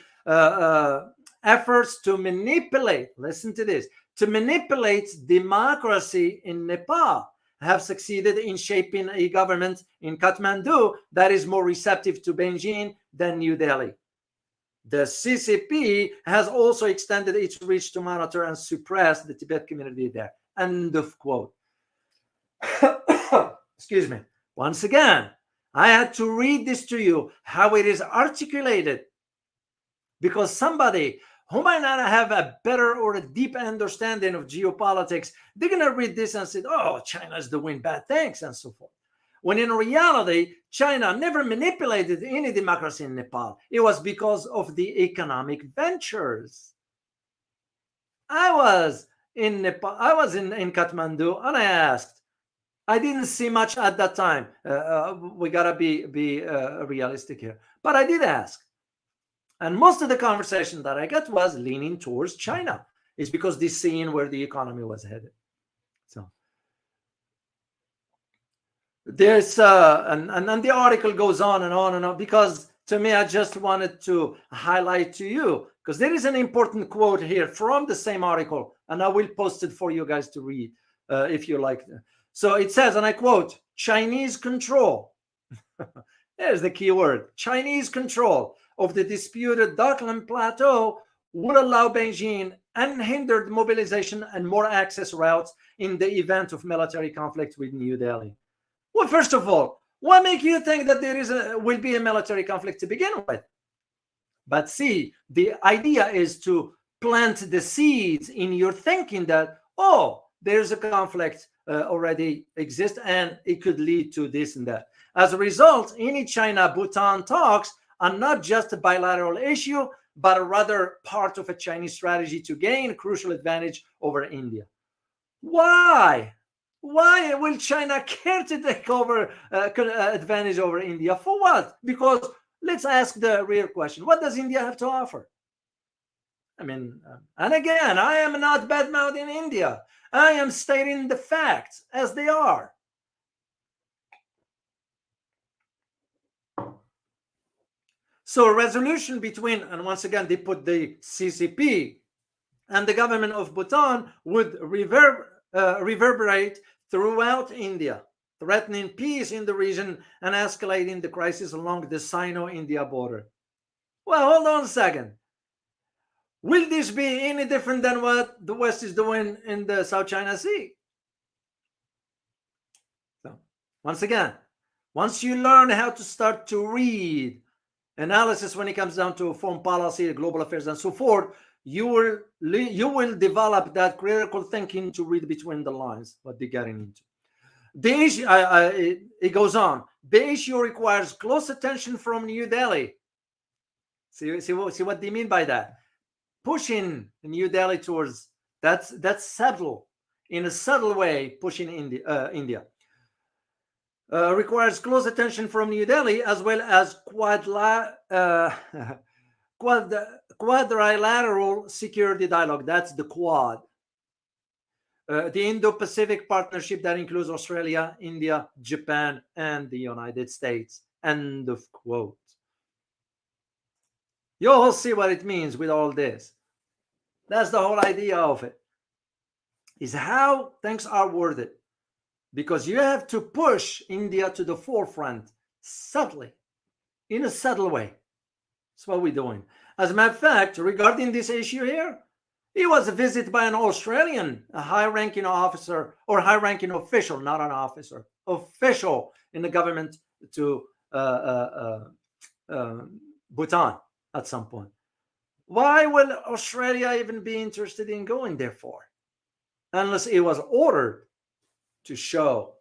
efforts to manipulate, listen to this, to manipulate democracy in Nepal have succeeded in shaping a government in Kathmandu that is more receptive to Beijing than New Delhi. The CCP has also extended its reach to monitor and suppress the Tibet community there. End of quote. Excuse me. Once again, I had to read this to you, how it is articulated, because somebody who might not have a better or a deep understanding of geopolitics, they're going to read this and say, oh, China's doing bad things and so forth. When in reality, China never manipulated any democracy in Nepal. It was because of the economic ventures. I was in Nepal, I was in Kathmandu, and I asked. I didn't see much at that time. We got to be realistic here. But I did ask. And most of the conversation that I got was leaning towards China. It's because they're seeing where the economy was headed. So there's and the article goes on and on and on, because to me, I just wanted to highlight to you, because there is an important quote here from the same article, and I will post it for you guys to read if you like. So it says, and I quote, Chinese control. There's the key word. Chinese control of the disputed Darkland Plateau would allow Beijing unhindered mobilization and more access routes in the event of military conflict with New Delhi. Well, first of all, What makes you think that will be a military conflict to begin with? But see, the idea is to plant the seeds in your thinking that, oh, there's a conflict already exists and it could lead to this and that. As a result, any China-Bhutan talks are not just a bilateral issue, but rather part of a Chinese strategy to gain crucial advantage over India. Why? Why will China care to take over advantage over India? For what? Because let's ask the real question. What does India have to offer? I mean, and again, I am not bad-mouthing India. I am stating the facts as they are. So a resolution between, and once again, they put the CCP and the government of Bhutan would reverberate throughout India, threatening peace in the region and escalating the crisis along the Sino-India border. Well, hold on a second. Will this be any different than what the West is doing in the South China Sea? So, once again, once you learn how to start to read analysis when it comes down to foreign policy, global affairs, and so forth, you will develop that critical thinking to read between the lines what they're getting into. The issue, it goes on. The issue requires close attention from New Delhi. See what they mean by that? Pushing New Delhi towards that's subtle, in a subtle way, pushing India. Requires close attention from New Delhi as well as quadrilateral security dialogue. That's the Quad. The Indo-Pacific partnership that includes Australia, India, Japan, and the United States. End of quote. You'll see what it means with all this. That's the whole idea of it. Is how things are worded. Because you have to push India to the forefront subtly, in a subtle way. That's what we're doing. As a matter of fact, regarding this issue here, he was visited by an Australian, a high-ranking officer, or high-ranking official, not an officer, official in the government to Bhutan at some point. Why will Australia even be interested in going there for? Unless it was ordered to show.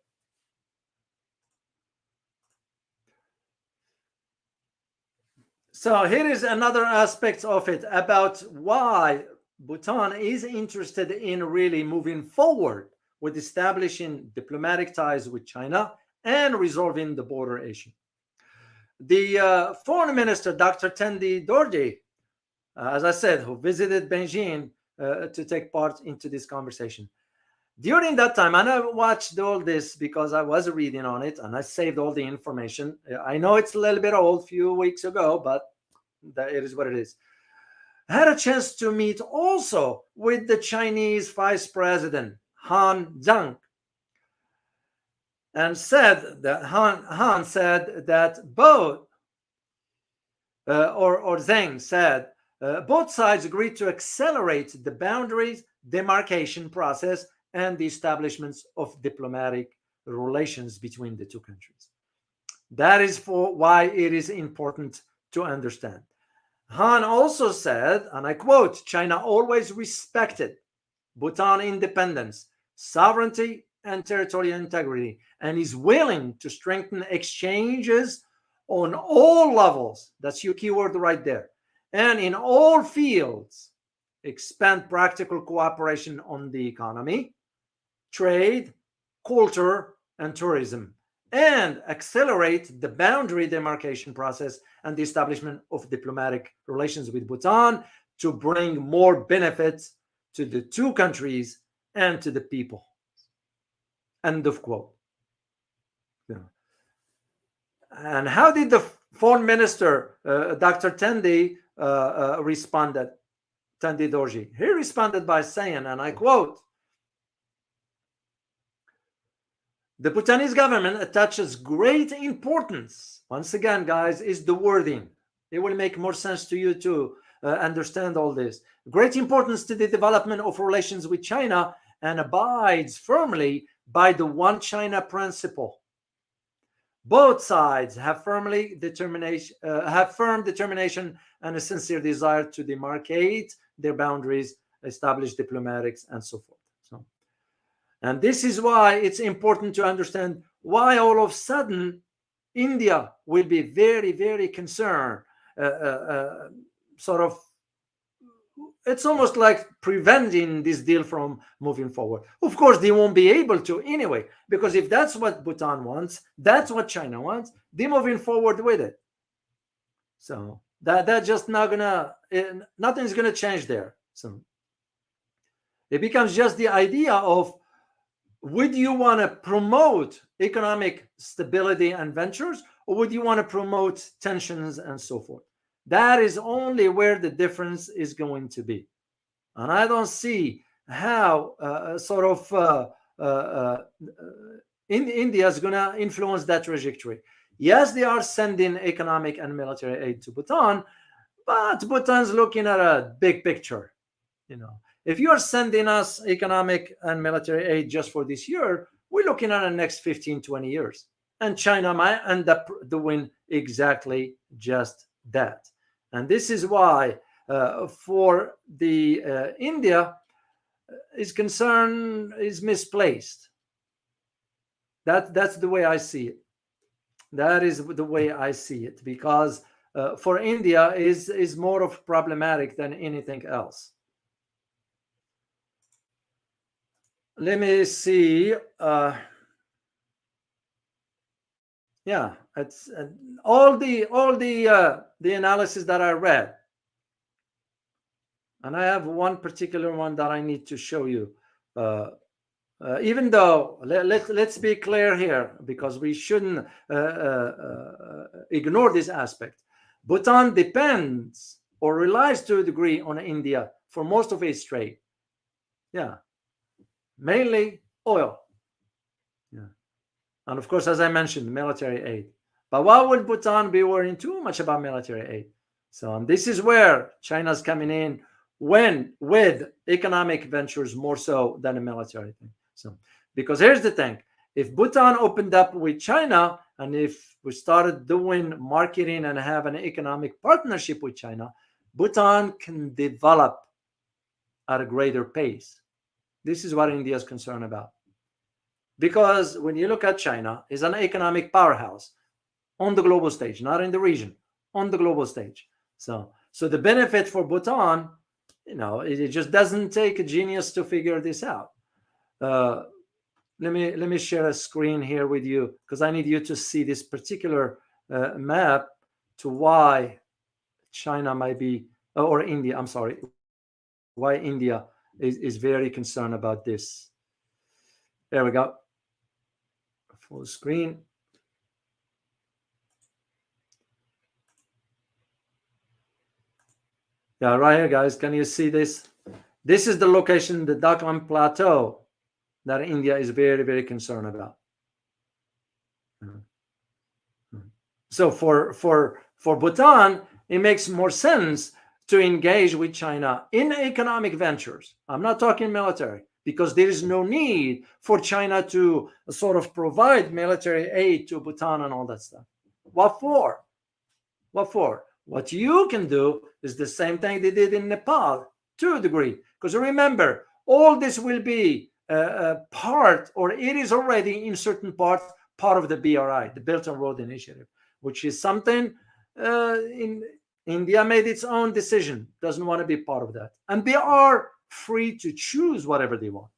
So here is another aspect of it about why Bhutan is interested in really moving forward with establishing diplomatic ties with China and resolving the border issue. The foreign minister, Dr. Tandi Dorji, as I said, who visited Beijing to take part into this conversation. During that time, and I watched all this because I was reading on it and I saved all the information. I know it's a little bit old, a few weeks ago, but it is what it is. I had a chance to meet also with the Chinese Vice President, Han Zhang, and said that Han said that both, or Zhang said, both sides agreed to accelerate the boundaries demarcation process and the establishments of diplomatic relations between the two countries. That is for why it is important to understand. Han also said, and I quote, China always respected Bhutan independence, sovereignty, and territorial integrity, and is willing to strengthen exchanges on all levels. That's your keyword right there. And in all fields, expand practical cooperation on the economy, trade, culture, and tourism, and accelerate the boundary demarcation process and the establishment of diplomatic relations with Bhutan to bring more benefits to the two countries and to the people. End of quote. Yeah. And how did the foreign minister, Dr. Tandi, responded? Tandi Dorji. He responded by saying, and I quote, the Bhutanese government attaches great importance. Once again, guys, is the wording. It will make more sense to you to understand all this. Great importance to the development of relations with China and abides firmly by the One China principle. Both sides have firm determination and a sincere desire to demarcate their boundaries, establish diplomatics, and so forth. So, and this is why it's important to understand why all of a sudden India will be very, very concerned, sort of. It's almost like preventing this deal from moving forward. Of course, they won't be able to anyway, because if that's what Bhutan wants, that's what China wants, they're moving forward with it. So that's just not gonna, nothing's gonna change there. So it becomes just the idea of, would you want to promote economic stability and ventures, or would you want to promote tensions and so forth? That is only where the difference is going to be. And I don't see how India is going to influence that trajectory. Yes, they are sending economic and military aid to Bhutan, but Bhutan's looking at a big picture. If you are sending us economic and military aid just for this year, we're looking at the next 15, 20 years. And China might end up doing exactly just that. And this is why for the India is concern is misplaced. That's the way I see it. That is the way I see it, because for India is more of problematic than anything else. Let me see. Yeah, it's all the analysis that I read, and I have one particular one that I need to show you. Even though let's be clear here, because we shouldn't ignore this aspect. Bhutan depends or relies to a degree on India for most of its trade. Yeah, mainly oil. Yeah. And of course, as I mentioned, military aid. But why would Bhutan be worrying too much about military aid? So this is where China's coming in with economic ventures more so than a military thing. So, because here's the thing, if Bhutan opened up with China, and if we started doing marketing and have an economic partnership with China, Bhutan can develop at a greater pace. This is what India is concerned about. Because when you look at China, it's an economic powerhouse on the global stage, not in the region, on the global stage. So the benefit for Bhutan, it just doesn't take a genius to figure this out. Let me share a screen here with you, because I need you to see this particular map to why China might be, or India, I'm sorry, why India is very concerned about this. There we go. Full screen. Yeah, right here, guys. Can you see this? This is the location, the Dakhan Plateau, that India is very, very concerned about. So for Bhutan, it makes more sense to engage with China in economic ventures. I'm not talking military, because there is no need for China to sort of provide military aid to Bhutan and all that stuff. What for? What for? What you can do is the same thing they did in Nepal to a degree. Because remember, all this will be part, or it is already in certain parts, part of the BRI, the Belt and Road Initiative, which is something in India made its own decision, doesn't want to be part of that. And they are free to choose whatever they want.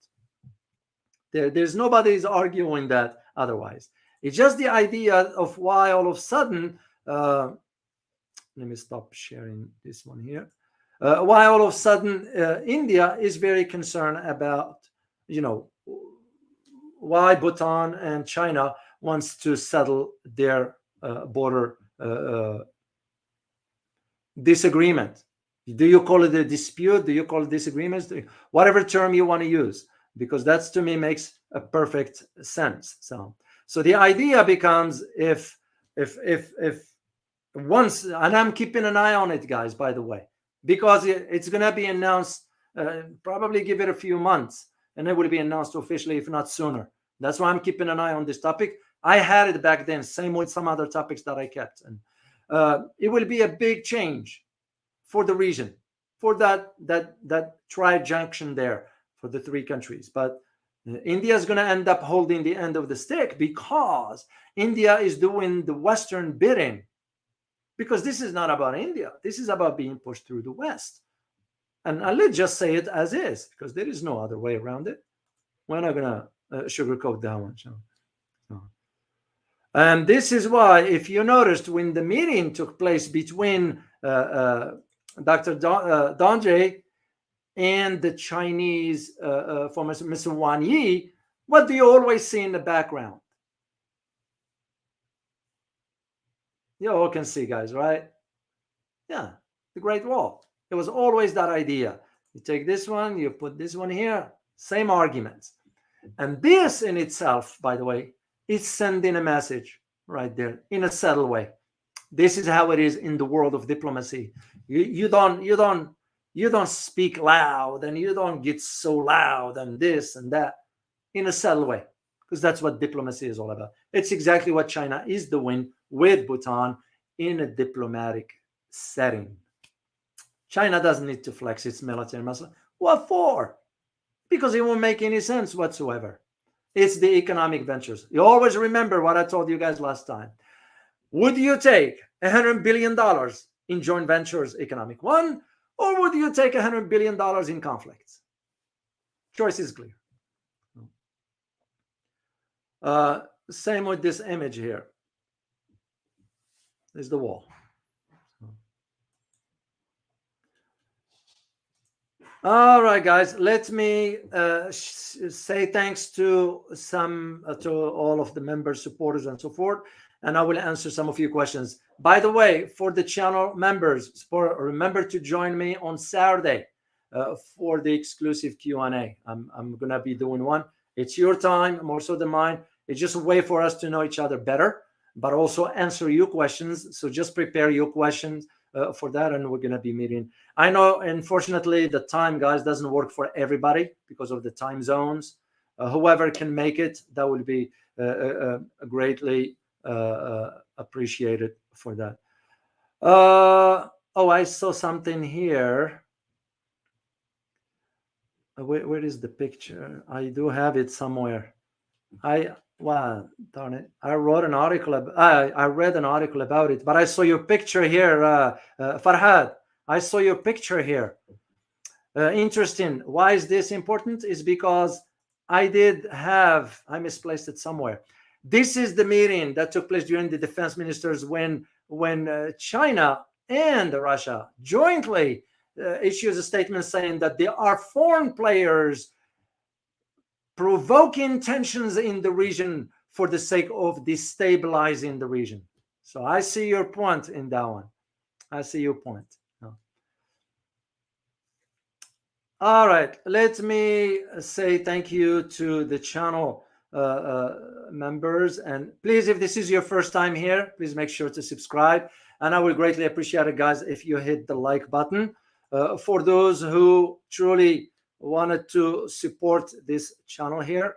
There's nobody's arguing that otherwise. It's just the idea of why all of a sudden, let me stop sharing this one here. Why all of a sudden India is very concerned about, why Bhutan and China wants to settle their border disagreement. Do you call it a dispute? Do you call it disagreements? Whatever term you want to use, because that's, to me, makes a perfect sense. So the idea becomes, if once, and I'm keeping an eye on it, guys, by the way, because it's going to be announced, probably give it a few months, and it will be announced officially, if not sooner. That's why I'm keeping an eye on this topic. I had it back then, same with some other topics that I kept. And it will be a big change for the region, for that tri-junction there for the three countries. But India is going to end up holding the end of the stick because India is doing the Western bidding. Because this is not about India. This is about being pushed through the West. And let's just say it as is, because there is no other way around it. We're not going to sugarcoat that one. So. And this is why, if you noticed, when the meeting took place between Dr. Dorji and the Chinese former Mr. Wang Yi, what do you always see in the background? You all can see, guys, right? Yeah, the Great Wall. It was always that idea. You take this one, you put this one here, same arguments. And this in itself, by the way, is sending a message right there in a subtle way. This is how it is in the world of diplomacy. You don't speak loud, and you don't get so loud and this and that, in a subtle way, because that's what diplomacy is all about. It's exactly what China is doing with Bhutan in a diplomatic setting. China doesn't need to flex its military muscle. What for? Because it won't make any sense whatsoever. It's the economic ventures. You always remember what I told you guys last time. Would you take $100 billion in joint ventures, economic one, or would you take $100 billion in conflicts? Choice is clear. Same with this image here. There's the wall. All right, guys. Let me say thanks to all of the members, supporters, and so forth, and I will answer some of your questions. By the way, for the channel members, remember to join me on Saturday for the exclusive Q&A. I'm gonna be doing one. It's your time more so than mine. It's just a way for us to know each other better, but also answer your questions. So just prepare your questions for that, and we're going to be meeting. I know, unfortunately, the time, guys, doesn't work for everybody because of the time zones. Whoever can make it, that will be greatly appreciated for that. Oh, I saw something here. Where is the picture? I do have it somewhere. Wow, darn it! I wrote an article. I read an article about it, but I saw your picture here, Farhad. I saw your picture here. Interesting. Why is this important? Is because I misplaced it somewhere. This is the meeting that took place during the defense ministers when China and Russia jointly issues a statement saying that there are foreign players provoking tensions in the region for the sake of destabilizing the region. So I see your point in that one. I see your point. All right, let me say thank you to the channel members, and please, if this is your first time here, please make sure to subscribe, and I would greatly appreciate it, guys, if you hit the like button. For those who truly wanted to support this channel here,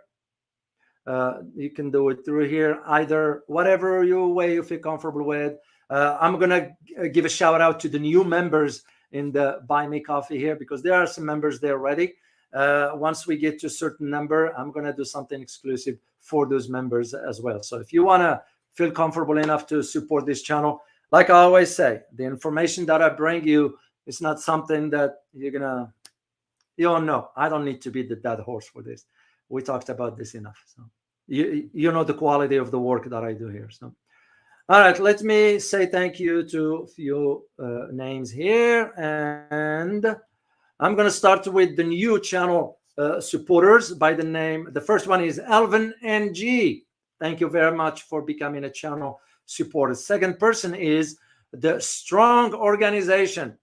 you can do it through here, either whatever way you feel comfortable with. I'm gonna give a shout out to the new members in the Buy Me Coffee here, because there are some members there already. Once we get to a certain number, I'm gonna do something exclusive for those members as well. So if you wanna feel comfortable enough to support this channel, like I always say, the information that I bring you is not something that you don't know. I don't need to be the dead horse for this. We talked about this enough. So you know the quality of the work that I do here. So, all right, let me say thank you to a few names here, and I'm going to start with the new channel supporters by the name. The first one is Alvin NG. Thank you very much for becoming a channel supporter. Second person is the Strong Organization.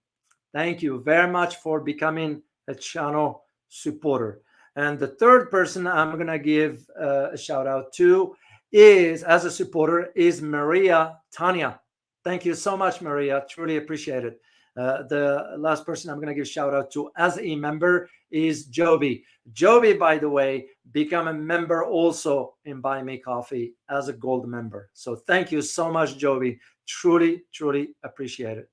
Thank you very much for becoming a channel supporter. And the third person I'm going to give a shout out to is, as a supporter, is Maria Tanya. Thank you so much, Maria. Truly appreciate it. The last person I'm going to give shout out to as a member is Joby. Joby, by the way, become a member also in Buy Me Coffee as a gold member. So thank you so much, Joby. Truly, truly appreciate it.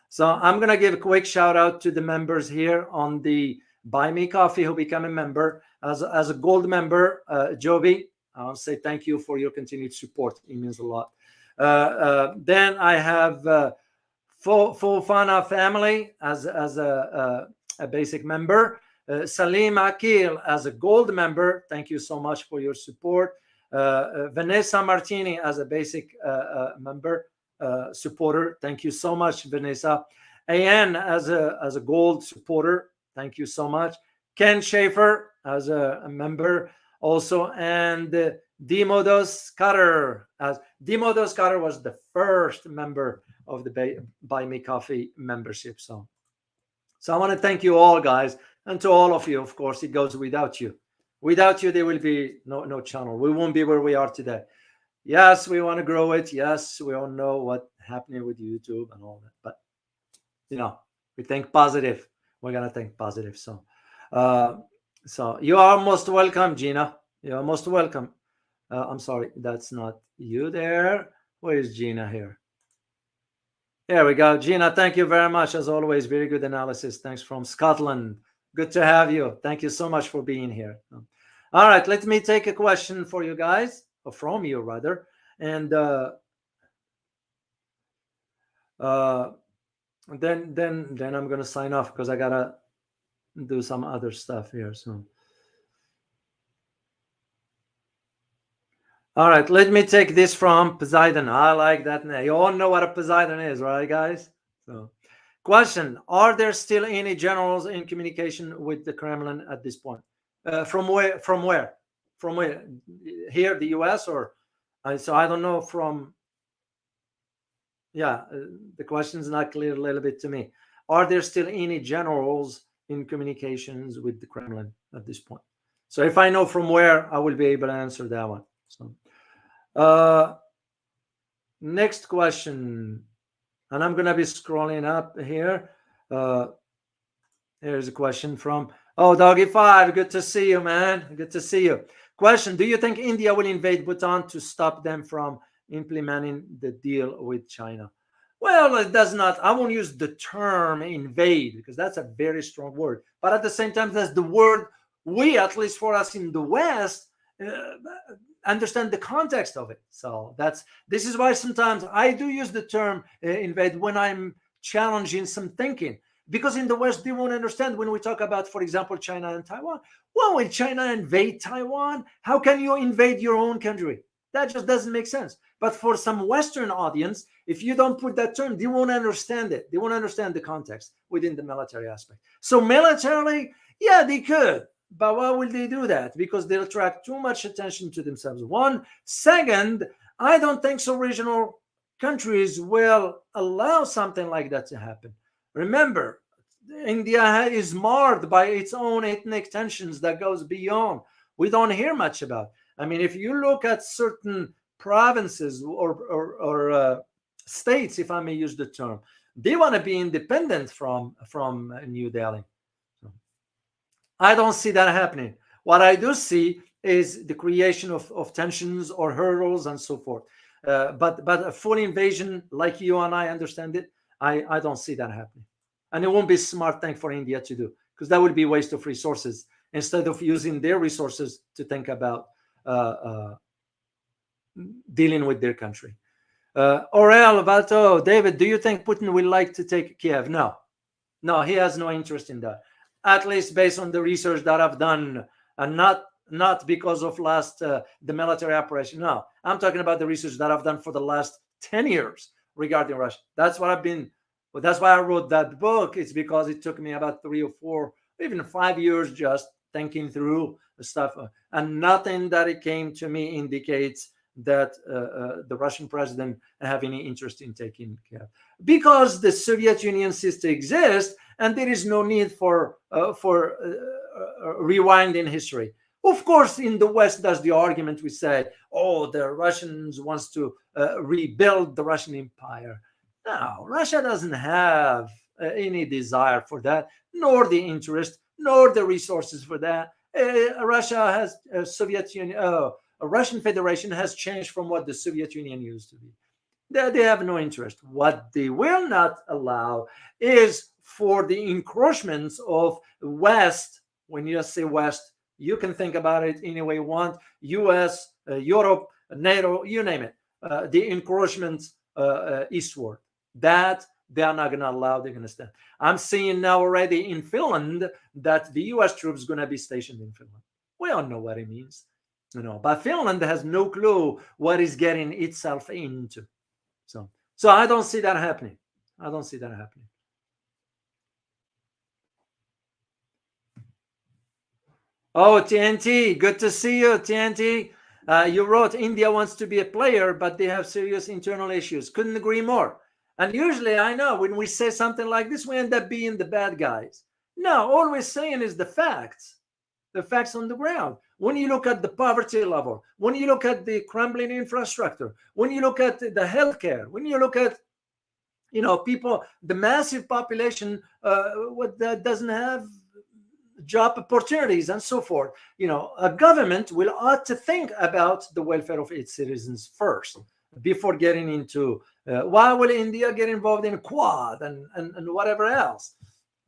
So I'm going to give a quick shout out to the members here on the Buy Me Coffee who become a member. As a gold member, Joby, I'll say thank you for your continued support. It means a lot. Then I have Fofana family as a basic member. Salim Akil as a gold member. Thank you so much for your support. Vanessa Martini as a basic member. Supporter. Thank you so much, Vanessa. AN as a gold supporter. Thank you so much. Ken Schaefer as a member also, and Dimodos Cutter as Dimodos Cutter was the first member of the Buy Me Coffee membership. So I want to thank you all, guys, and to all of you. Of course, it goes without you. Without you, there will be no channel. We won't be where we are today. Yes, we want to grow it. Yes, we all know what's happening with YouTube and all that. But, we think positive. We're going to think positive. So you are most welcome, Gina. You are most welcome. I'm sorry, that's not you there. Where is Gina here? There we go. Gina, thank you very much. As always, very good analysis. Thanks from Scotland. Good to have you. Thank you so much for being here. All right, let me take a question for you guys. Or from you rather, and then I'm gonna sign off because I gotta do some other stuff here. So, all right, let me take this from Poseidon. I like that name. You all know what a Poseidon is, right, guys? So, question: are there still any generals in communication with the Kremlin at this point? From where? Here, the U.S. or? So I don't know from. Yeah, the question is not clear a little bit to me. Are there still any generals in communications with the Kremlin at this point? So if I know from where, I will be able to answer that one. So, next question, and I'm going to be scrolling up here. Here's a question from Doggy5. Good to see you, man. Good to see you. Question: do you think India will invade Bhutan to stop them from implementing the deal with China? Well, it does not. I won't use the term invade because that's a very strong word. But at the same time, that's the word we, at least for us in the West, understand the context of it. So this is why sometimes I do use the term invade when I'm challenging some thinking. Because in the West, they won't understand when we talk about, for example, China and Taiwan. Well, when China invade Taiwan, how can you invade your own country? That just doesn't make sense. But for some Western audience, if you don't put that term, they won't understand it. They won't understand the context within the military aspect. So militarily, yeah, they could. But why will they do that? Because they'll attract too much attention to themselves. One. Second, I don't think so regional countries will allow something like that to happen. Remember, India is marred by its own ethnic tensions that goes beyond. We don't hear much about. I mean, if you look at certain provinces or states, if I may use the term, they want to be independent from New Delhi. I don't see that happening. What I do see is the creation of tensions or hurdles and so forth. But a full invasion, like you and I understand it, I don't see that happening. And it won't be a smart thing for India to do, because that would be a waste of resources instead of using their resources to think about dealing with their country. Aurel, Vato, David, do you think Putin will like to take Kiev? No, he has no interest in that. At least based on the research that I've done, and not because of the military operation. No, I'm talking about the research that I've done for the last 10 years regarding Russia. That's what that's why I wrote that book. It's because it took me about 3 or 4, even 5 years just thinking through the stuff, and nothing that it came to me indicates that the Russian president have any interest in taking Kiev, because the Soviet Union system exists, and there is no need for rewinding history. Of course, in the West, there's the argument we say, the Russians wants to rebuild the Russian Empire. No, Russia doesn't have any desire for that, nor the interest, nor the resources for that. Russia has Soviet Union, Russian Federation has changed from what the Soviet Union used to be. They have no interest. What they will not allow is for the encroachments of West. When you say West, you can think about it any way you want. US, Europe, NATO, you name it. The encroachments eastward. That they are not going to allow. They're going to stand. I'm seeing now already in Finland that the US troops going to be stationed in Finland. We all know what it means, but Finland has no clue what is getting itself into. So I don't see that happening. I don't see that happening. Oh, TNT, good to see you, TNT. You wrote India wants to be a player, but they have serious internal issues. Couldn't agree more. And usually, I know when we say something like this, we end up being the bad guys. No, all we're saying is the facts on the ground. When you look at the poverty level, when you look at the crumbling infrastructure, when you look at the healthcare, when you look at people, the massive population that doesn't have job opportunities and so forth, a government ought to think about the welfare of its citizens first before getting into why will India get involved in Quad and whatever else,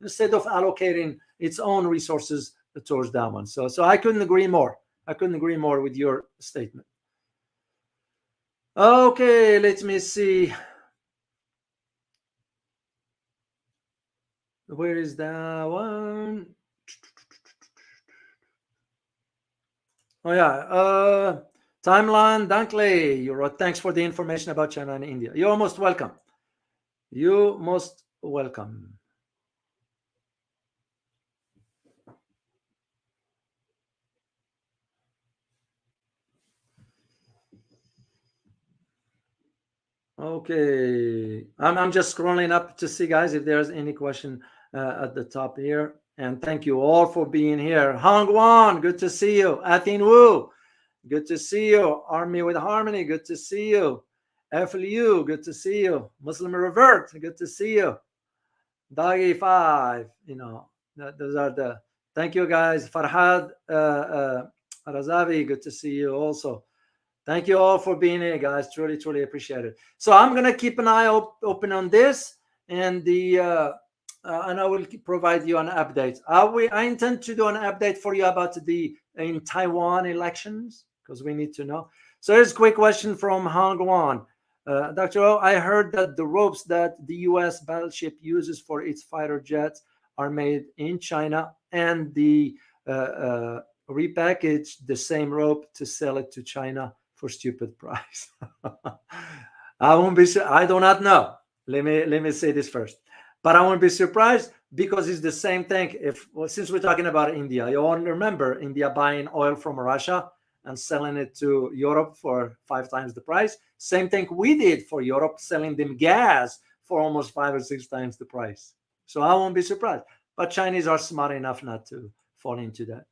instead of allocating its own resources towards that one. So I couldn't agree more. I couldn't agree more with your statement. Okay, let me see. Where is that one? Oh yeah, timeline. Dunkley, you wrote, thanks for the information about China and India. You're most welcome. You most welcome. Okay, I'm just scrolling up to see, guys, if there's any question at the top here. And thank you all for being here. Hong Wan, good to see you. Athin Wu, good to see you. Army with Harmony, good to see you. FLU, good to see you. Muslim Revert, good to see you. Doggy 5, those are the. Thank you, guys. Farhad Razavi, good to see you also. Thank you all for being here, guys. Truly, truly appreciate it. So I'm gonna keep an eye open on this, and and I will provide you an update. I intend to do an update for you about the in Taiwan elections, because we need to know. So here's a quick question from Hong Wan. Dr. O, I heard that the ropes that the U.S. battleship uses for its fighter jets are made in China, and the repackage the same rope to sell it to China for stupid price. I won't be. I do not know. Let me say this first. But I won't be surprised, because it's the same thing. Since we're talking about India, you all remember India buying oil from Russia and selling it to Europe for 5 times the price. Same thing we did for Europe, selling them gas for almost 5 or 6 times the price. So I won't be surprised. But Chinese are smart enough not to fall into that.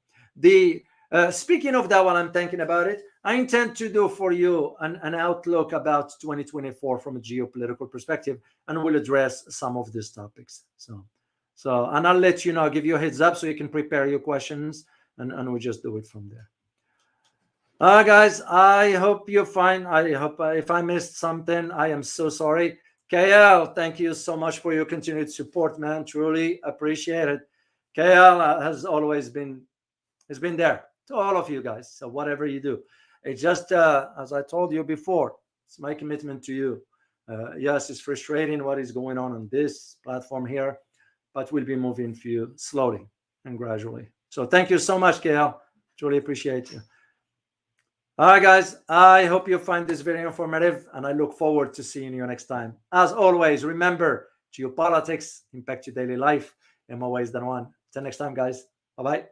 Speaking of that, while I'm thinking about it, I intend to do for you an outlook about 2024 from a geopolitical perspective, and we'll address some of these topics. So and I'll let you know, give you a heads up so you can prepare your questions, and we'll just do it from there. Guys, I hope you're fine. I hope if I missed something, I am so sorry. KL, thank you so much for your continued support, man. Truly appreciate it. KL has always been there to all of you guys. So whatever you do, it's just as I told you before, it's my commitment to you. Yes, it's frustrating what is going on this platform here, but we'll be moving for you slowly and gradually. So thank you so much, KL. Truly appreciate you. All right, guys, I hope you find this very informative, and I look forward to seeing you next time. As always, remember, geopolitics impact your daily life in more ways than one. Till next time, guys. Bye-bye.